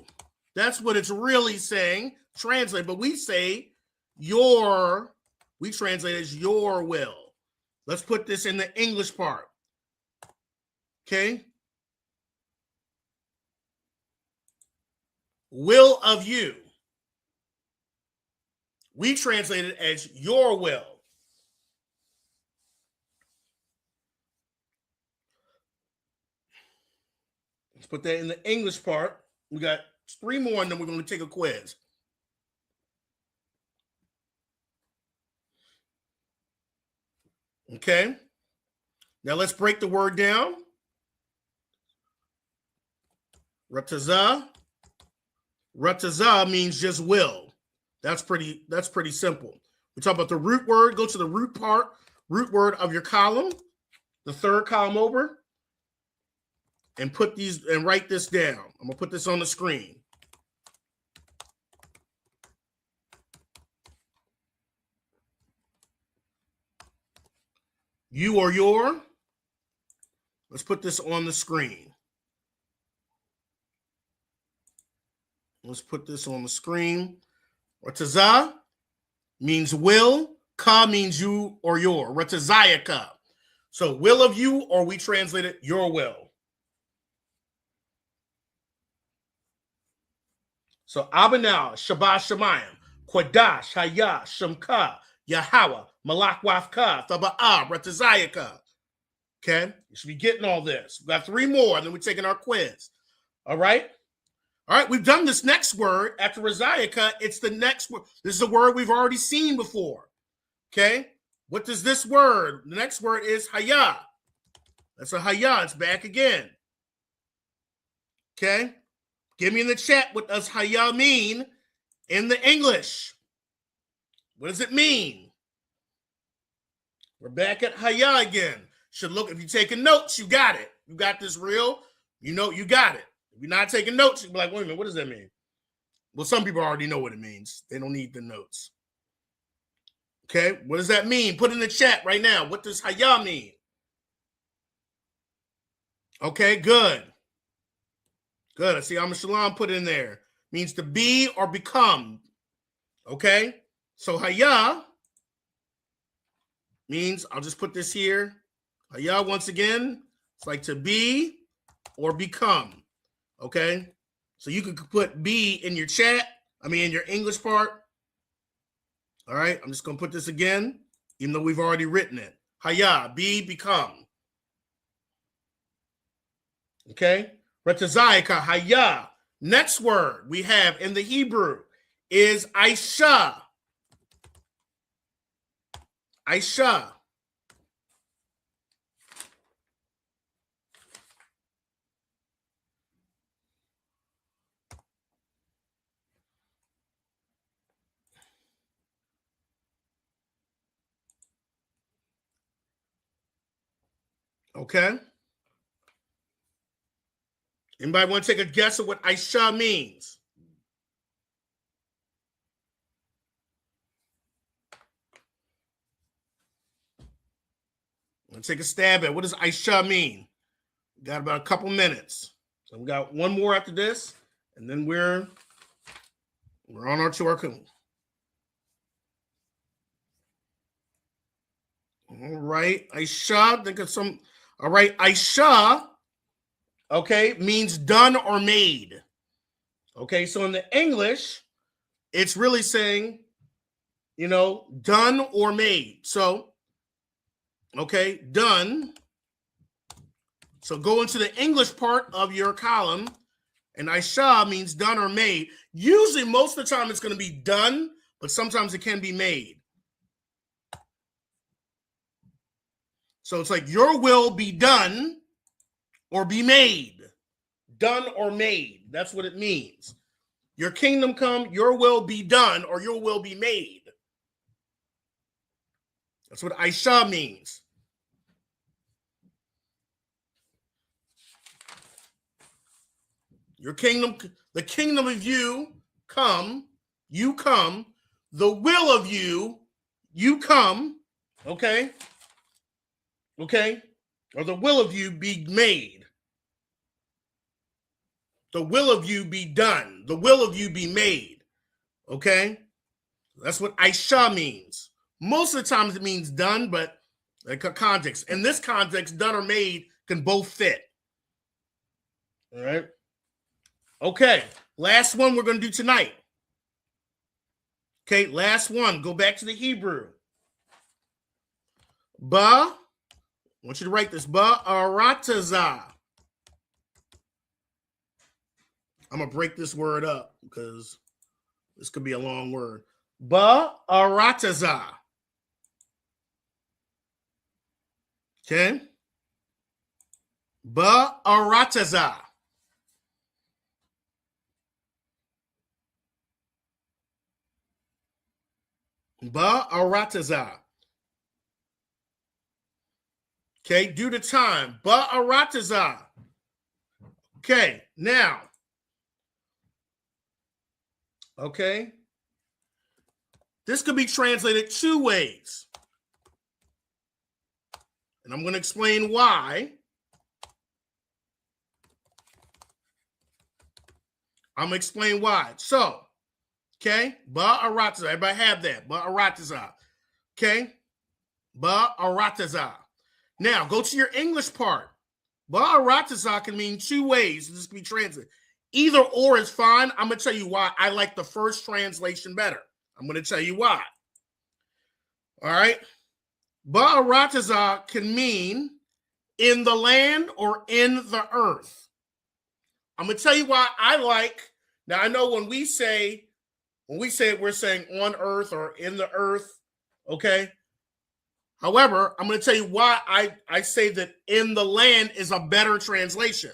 That's what it's really saying. Translate, but we say your, we translate as your will. Let's put this in the English part. Okay? Will of you. We translate it as your will. Let's put that in the English part. We got 3 more, and then we're going to take a quiz. Okay. Now let's break the word down. Ratazah. Ratazah means just will. That's pretty simple. We talk about the root word. Go to the root word of your column, the third column over, and put these and write this down. I'm gonna put this on the screen. You or your. Let's put this on the screen. Let's put this on the screen. Ratazah means will. Ka means you or your. Ratazayaka. So will of you, or we translate it your will. So Abinah, Shabbat Shemayim, Qadash, Hayah, Shemka, Yahweh, Malak Wafka, Thaba'ah, Ratazayaka. Okay? You should be getting all this. We've got 3 more, and then we're taking our quiz. All right? All right, we've done this next word after Razayaka. It's the next word. This is a word we've already seen before. Okay? What does this word? The next word is Hayah. That's a Hayah. It's back again. Okay? Give me in the chat what does Hayah mean in the English. What does it mean? We're back at Hayah again. Should look, if you're taking notes, you got it. You got this real. You know you got it. If you're not taking notes, you'll be like, wait a minute, what does that mean? Well, some people already know what it means. They don't need the notes. Okay, what does that mean? Put in the chat right now. What does Hayah mean? Okay, good. Good. I see Shalom put in there. Means to be or become. Okay? So Haya means, I'll just put this here. Haya, once again, it's like to be or become. Okay? So you could put be in your chat. In your English part. All right? I'm just going to put this again, even though we've already written it. Haya, be, become. Okay? Retazayika, haya. Next word we have in the Hebrew is Aisha. Aisha. Okay? Anybody want to take a guess at what Aisha means? Let's take a stab at it. What does Aisha mean? We got about a couple minutes. So we got one more after this, and then we're on our to our coon. All right, Aisha, think of some. All right, Aisha, okay, means done or made. Okay, so in the English, it's really saying, done or made. So, okay, done. So go into the English part of your column, and Aisha means done or made. Usually, most of the time, it's going to be done, but sometimes it can be made. So it's like your will be done or be made. Done or made. That's what it means. Your kingdom come, your will be done, or your will be made. That's what Aisha means. Your kingdom, the kingdom of you come, the will of you come, okay? Okay? Or the will of you be made. The will of you be done. The will of you be made. Okay? That's what Aisha means. Most of the times it means done, but like a context. In this context, done or made can both fit. All right? Okay. Last one we're going to do tonight. Okay, last one. Go back to the Hebrew. Ba. I want you to write this. Ba'arataza. I'm going to break this word up because this could be a long word. Ba'arataza. Okay? Ba'arataza. Ba'arataza. Okay, due to time. Ba'arataza. Okay, now. Okay. This could be translated two ways. And I'm going to explain why. I'm going to explain why. So, okay, ba'arataza. Everybody have that. Ba'arataza. Okay? Ba'arataza. Now, go to your English part. Ba'arataza can mean two ways. This can be translated. Either or is fine. I'm going to tell you why I like the first translation better. I'm going to tell you why. All right? Ba'arataza can mean in the land or in the earth. I'm going to tell you why I like. Now, I know when we say it, we're saying on earth or in the earth, okay? However, I'm going to tell you why I say that in the land is a better translation.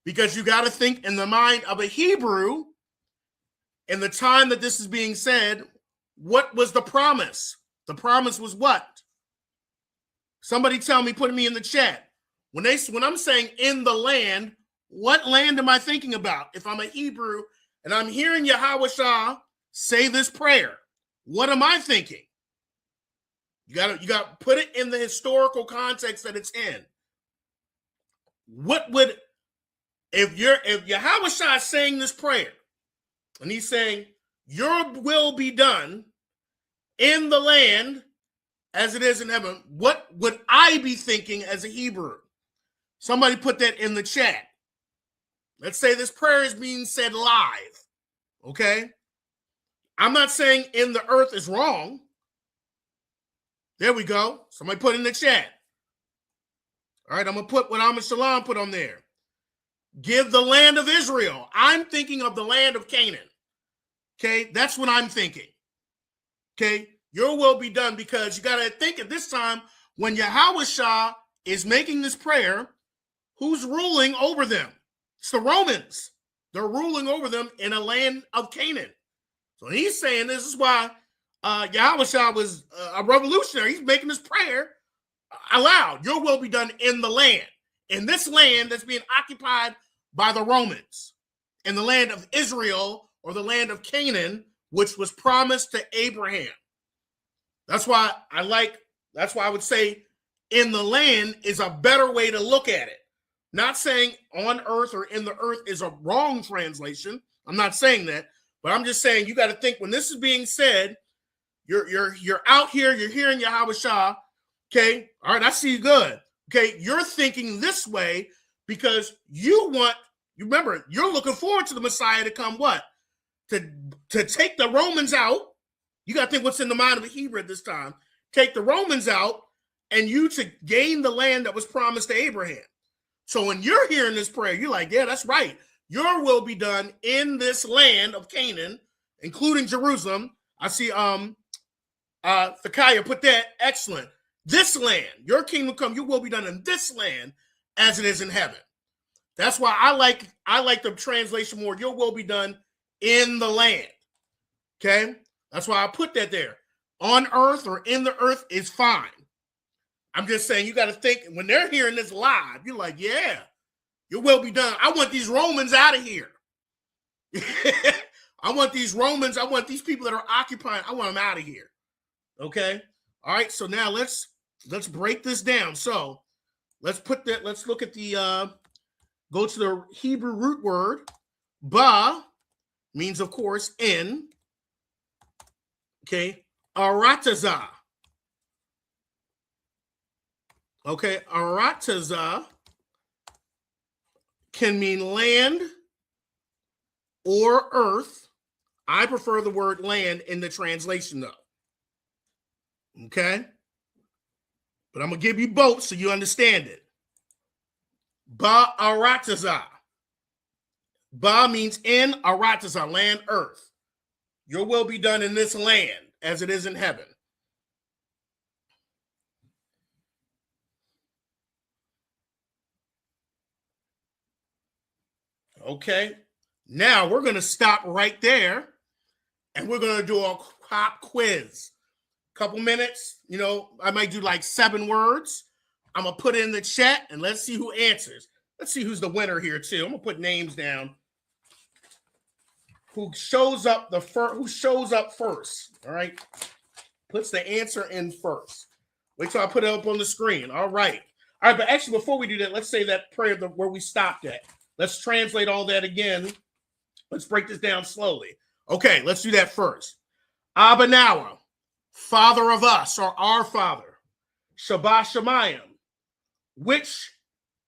Because you got to think in the mind of a Hebrew, in the time that this is being said, what was the promise? The promise was what? Somebody tell me, put me in the chat. When I'm saying in the land, what land am I thinking about? If I'm a Hebrew and I'm hearing Yahweh Shah say this prayer, what am I thinking? You got to put it in the historical context that it's in. What would If Yahweh Shah is saying this prayer, and he's saying, your will be done in the land as it is in heaven, what would I be thinking as a Hebrew? Somebody put that in the chat. Let's say this prayer is being said live, okay? I'm not saying in the earth is wrong. There we go. Somebody put in the chat. All right, I'm going to put what Ahmad Shalom put on there. Give the land of Israel. I'm thinking of the land of Canaan. Okay, that's what I'm thinking. Okay, your will be done, because you got to think at this time when Yahweh Shah is making this prayer, who's ruling over them? It's the Romans. They're ruling over them in a land of Canaan. So he's saying this is why Yahweh Shah was a revolutionary. He's making this prayer aloud. Your will be done in the land. In this land that's being occupied by the Romans. In the land of Israel, or the land of Canaan, which was promised to Abraham. That's why I would say in the land is a better way to look at it. Not saying on earth or in the earth is a wrong translation. I'm not saying that, but I'm just saying you got to think when this is being said, you're out here, you're hearing Yahweh Shah, okay? All right, I see you good. Okay, you're thinking this way because you remember, you're looking forward to the Messiah to come what? To take the Romans out. You got to think what's in the mind of a Hebrew at this time. Take the Romans out and you to gain the land that was promised to Abraham. So when you're hearing this prayer, you're like, yeah, that's right. Your will be done in this land of Canaan, including Jerusalem. I see Thakaya put that. Excellent. This land, your kingdom come, your will be done in this land as it is in heaven. That's why I like the translation more. Your will be done in the land. Okay? That's why I put that there. On earth or in the earth is fine. I'm just saying you got to think when they're hearing this live, you're like, yeah, your will be done. I want these Romans out of here. I want these Romans, I want these people that are occupying, I want them out of here. Okay? All right, so now let's break this down. So let's look at the go to the Hebrew root word. Ba means, of course, in. Okay, arataza. Okay, arataza can mean land or earth. I prefer the word land in the translation, though. Okay? But I'm going to give you both so you understand it. Ba-arataza. Ba means in, arataza, land, earth. Your will be done in this land as it is in heaven. Okay? Now we're going to stop right there and we're going to do a pop quiz. Couple minutes, I might do like 7 words. I'm going to put it in the chat and let's see who answers. Let's see who's the winner here too. I'm going to put names down. Who shows up first, all right? Puts the answer in first. Wait till I put it up on the screen. All right. All right, but actually before we do that, let's say that prayer where we stopped at. Let's translate all that again. Let's break this down slowly. Okay, let's do that first. Abba Nawa, Father of us, or our Father, Shabbat Shemayim, which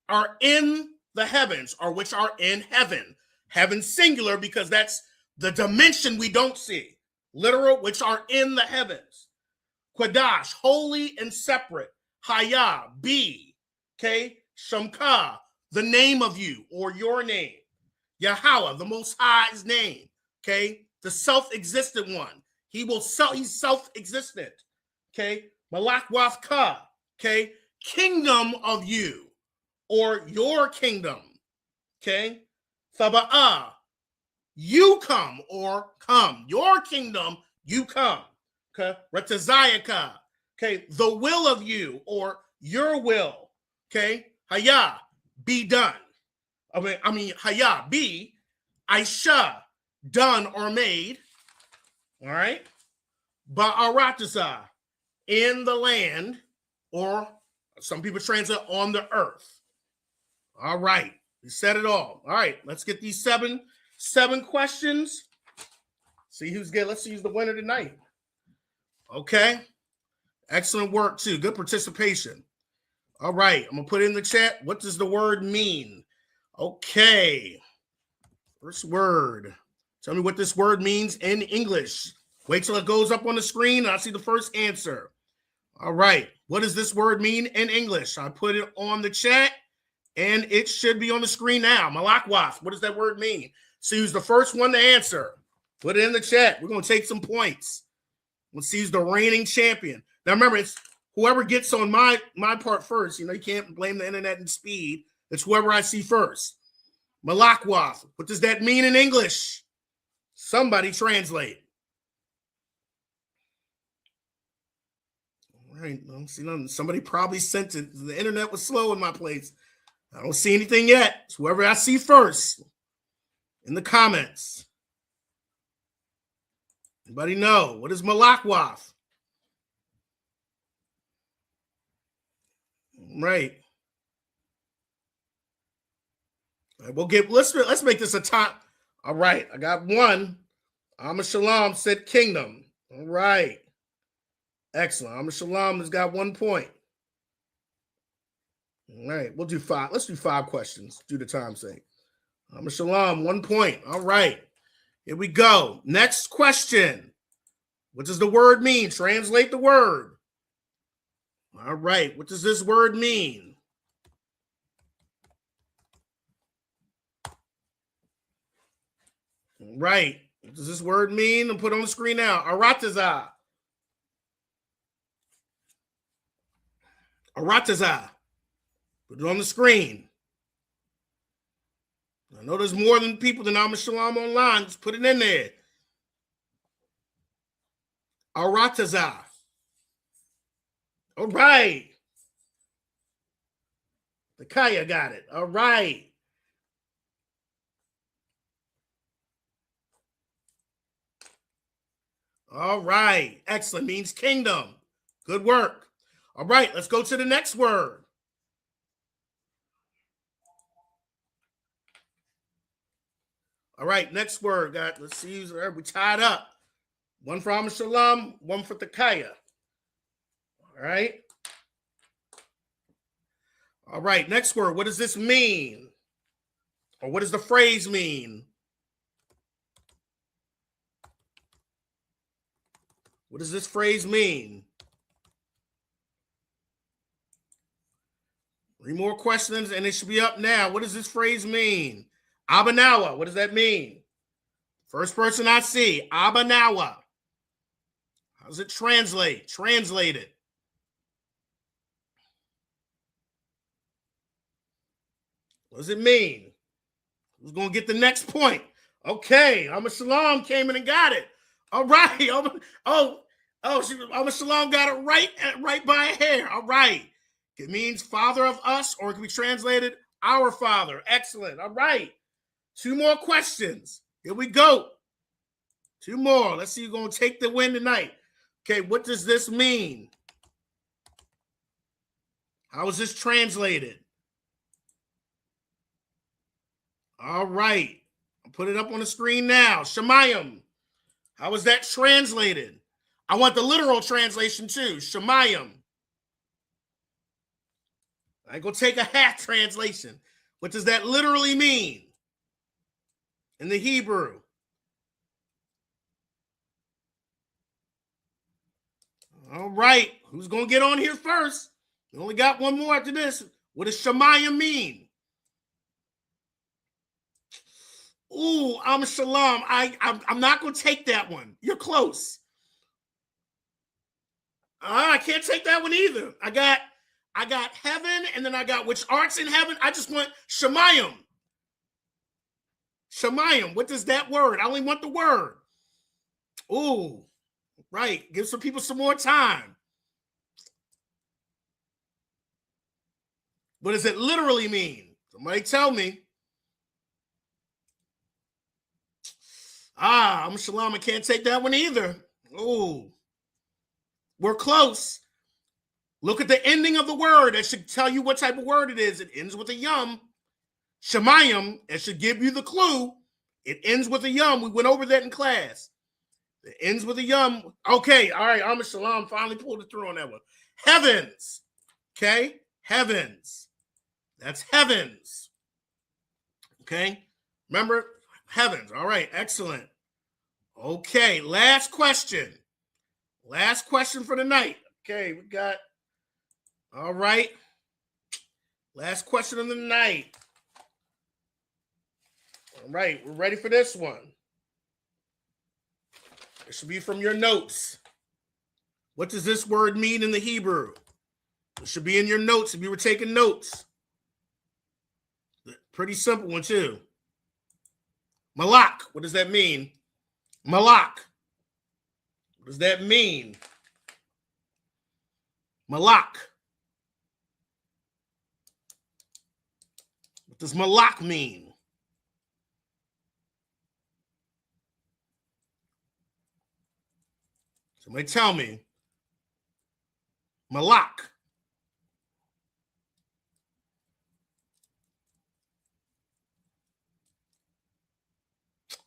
are in the heavens, or which are in heaven. Heaven singular because that's the dimension we don't see. Literal, which are in the heavens. Qadash, holy and separate. Haya, be. Okay? Shamka, the name of you or your name. Yahweh, the Most High's name. Okay? The self-existent one. He's self-existent. Okay? Malak Wafka. Okay? Kingdom of you or your kingdom. Okay? Thaba'ah, you come or come. Your kingdom, you come. Okay? Retazayaka, okay? The will of you or your will. Okay? Haya, be done. I mean, haya, be. Aisha, done or made. All right? Ba'aratasa, in the land, or some people translate on the earth. All right. You said it all. All right, let's get these seven questions. See who's good. Let's see who's the winner tonight. Okay. Excellent work, too. Good participation. All right, I'm going to put it in the chat. What does the word mean? Okay. First word. Tell me what this word means in English. Wait till it goes up on the screen and I see the first answer. All right. What does this word mean in English? I put it on the chat and it should be on the screen now. Malakwas. What does that word mean? See who's the first one to answer. Put it in the chat. We're going to take some points. Let's see who's the reigning champion. Now, remember, it's whoever gets on my part first. You know, you can't blame the internet and speed. It's whoever I see first. Malakwas. What does that mean in English? Somebody translate. All right. I don't see nothing. Somebody probably sent it. The internet was slow in my place. I don't see anything yet. It's whoever I see first in the comments. Anybody know? What is Malakwas? Right. All right, we'll get let's make this a top. All right, I got one. Amma Shalom said kingdom. All right. Excellent. Amma Shalom has got 1 point. All right, we'll do 5. Let's do 5 questions due to time's sake. Amma Shalom, 1 point. All right. Here we go. Next question. What does the word mean? Translate the word. All right. What does this word mean? All right. What does this word mean? I'll put it on the screen now. Arataza. Arataza. Put it on the screen. I know there's more than people than Amma Shalom online. Just put it in there. Arataza. All right. The Kaya got it. All right. All right. Excellent. Means kingdom. Good work. All right. Let's go to the next word. All right. Next word. Let's see. We tied up. 1 for Amma Shalom, 1 for Takaya. All right. All right. Next word. What does this mean? Or what does the phrase mean? What does this phrase mean? 3 more questions and it should be up now. What does this phrase mean? Abanawa. What does that mean? First person I see. Abanawa. How does it translate? Translate it. What does it mean? Who's going to get the next point? Okay. Amma Shalom came in and got it. All right. Amma Shalom got it right by a hair. All right. It means father of us, or it can be translated our father. Excellent. All right. 2 more questions. Here we go. 2 more. Let's see who's going to take the win tonight. Okay, what does this mean? How is this translated? All right. I'll put it up on the screen now. Shemayim. How is that translated? I want the literal translation too. Shemayim. I ain't going to take a half translation. What does that literally mean in the Hebrew? All right. Who's going to get on here first? We only got 1 more after this. What does Shemayim mean? Ooh, Amma Shalom. I'm not going to take that one. You're close. I can't take that one either. I got heaven, and then I got which art's in heaven. I just want Shemayim. Shemayim. What does that word? I only want the word. Ooh. Right. Give some people some more time. What does it literally mean? Somebody tell me. Amma Shalom, I can't take that one either. Ooh. We're close. Look at the ending of the word. That should tell you what type of word it is. It ends with a yum. Shemayim, it should give you the clue. It ends with a yum. We went over that in class. It ends with a yum. Okay, all right. Amos Shalom finally pulled it through on that one. Heavens. Okay, heavens. That's heavens. Okay, remember heavens. All right, excellent. Okay, last question. Last question for the night. Okay, we got, all right. Last question of the night. All right, we're ready for this one. It should be from your notes. What does this word mean in the Hebrew? It should be in your notes if you were taking notes. Pretty simple one, too. Malak, what does that mean? Malak. What does that mean? Malak. What does malak mean? Somebody tell me. Malak.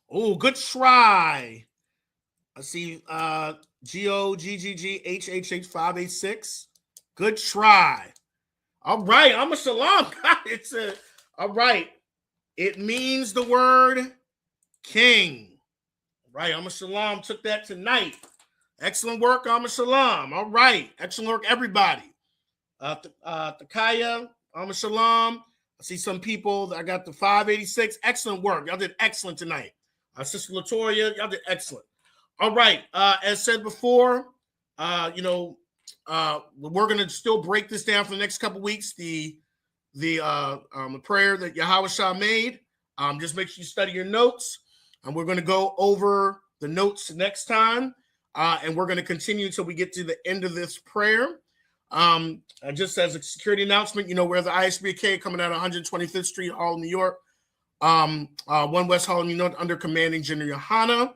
Oh, good try. I see GOGGGHHH586. Good try. All right, I'm a shalom. It's a all right. It means the word king. Right, I'm a shalom. Took that tonight. Excellent work, I'm a shalom. All right, excellent work, everybody. Takaya, I'm a shalom. I see some people. I got the 586. Excellent work. Y'all did excellent tonight. Sister Latoya, y'all did excellent. All right. As said before, we're going to still break this down for the next couple weeks. The prayer that Yahweh Shah made. Just make sure you study your notes. And we're going to go over the notes next time. And we're going to continue until we get to the end of this prayer. Just as a security announcement, we're the ISBK coming out of 125th Street, Harlem, New York. 1 West Harlem, New York, under commanding General Yohana.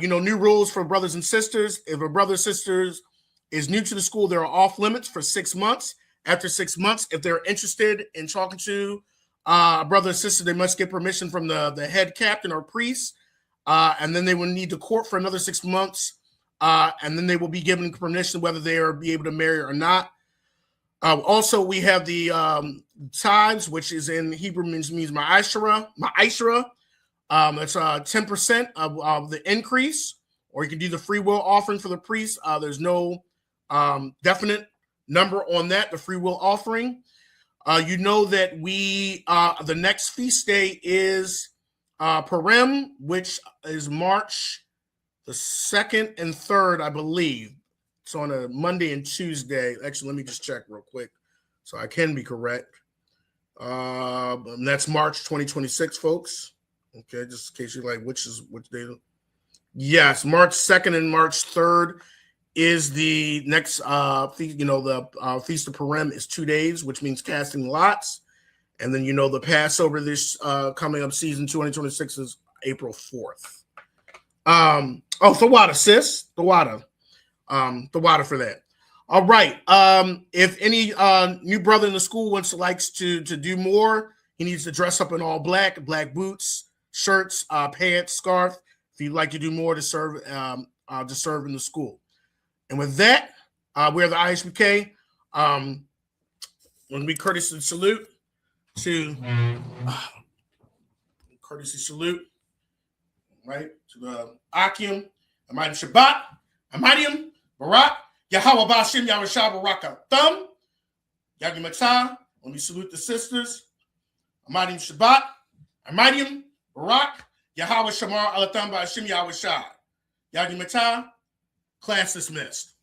New rules for brothers and sisters. If a brother or sister is new to the school, they're off limits for 6 months. After 6 months, if they're interested in talking to a brother or sister, they must get permission from the head captain or priest. And then they will need to court for another 6 months. And then they will be given permission whether they are be able to marry or not. Also, we have the tithes, which is in Hebrew means ma'ashra. It's 10% of the increase, or you can do the free will offering for the priest. There's no definite number on that, the free will offering. That the next feast day is Purim, which is March the 2nd and 3rd, I believe. It's on a Monday and Tuesday. Actually, let me just check real quick so I can be correct. That's March 2026, folks. Okay, just in case you're like, which day? Yes, March 2nd and March 3rd is the next feast. The Feast of Purim is 2 days, which means casting lots. And then, the Passover this coming up season 2026 is April 4th. The water, sis. The water for that. All right. If any new brother in the school likes to do more, he needs to dress up in all black boots, shirts, pants, scarf. If you'd like to do more to serve in the school. And with that, we're the ISBK. When we courtesy salute to right to the Akim, Amidim Shabbat, Amidim Barak, Yahweh Bashim Yahushua Baraka Thumb, Yagi Matah. When we salute the sisters, Amidim Shabbat, Amidim Barak, Yahweh Shamar Alatham Bashim Yahushua, Yagi Matah. Class dismissed.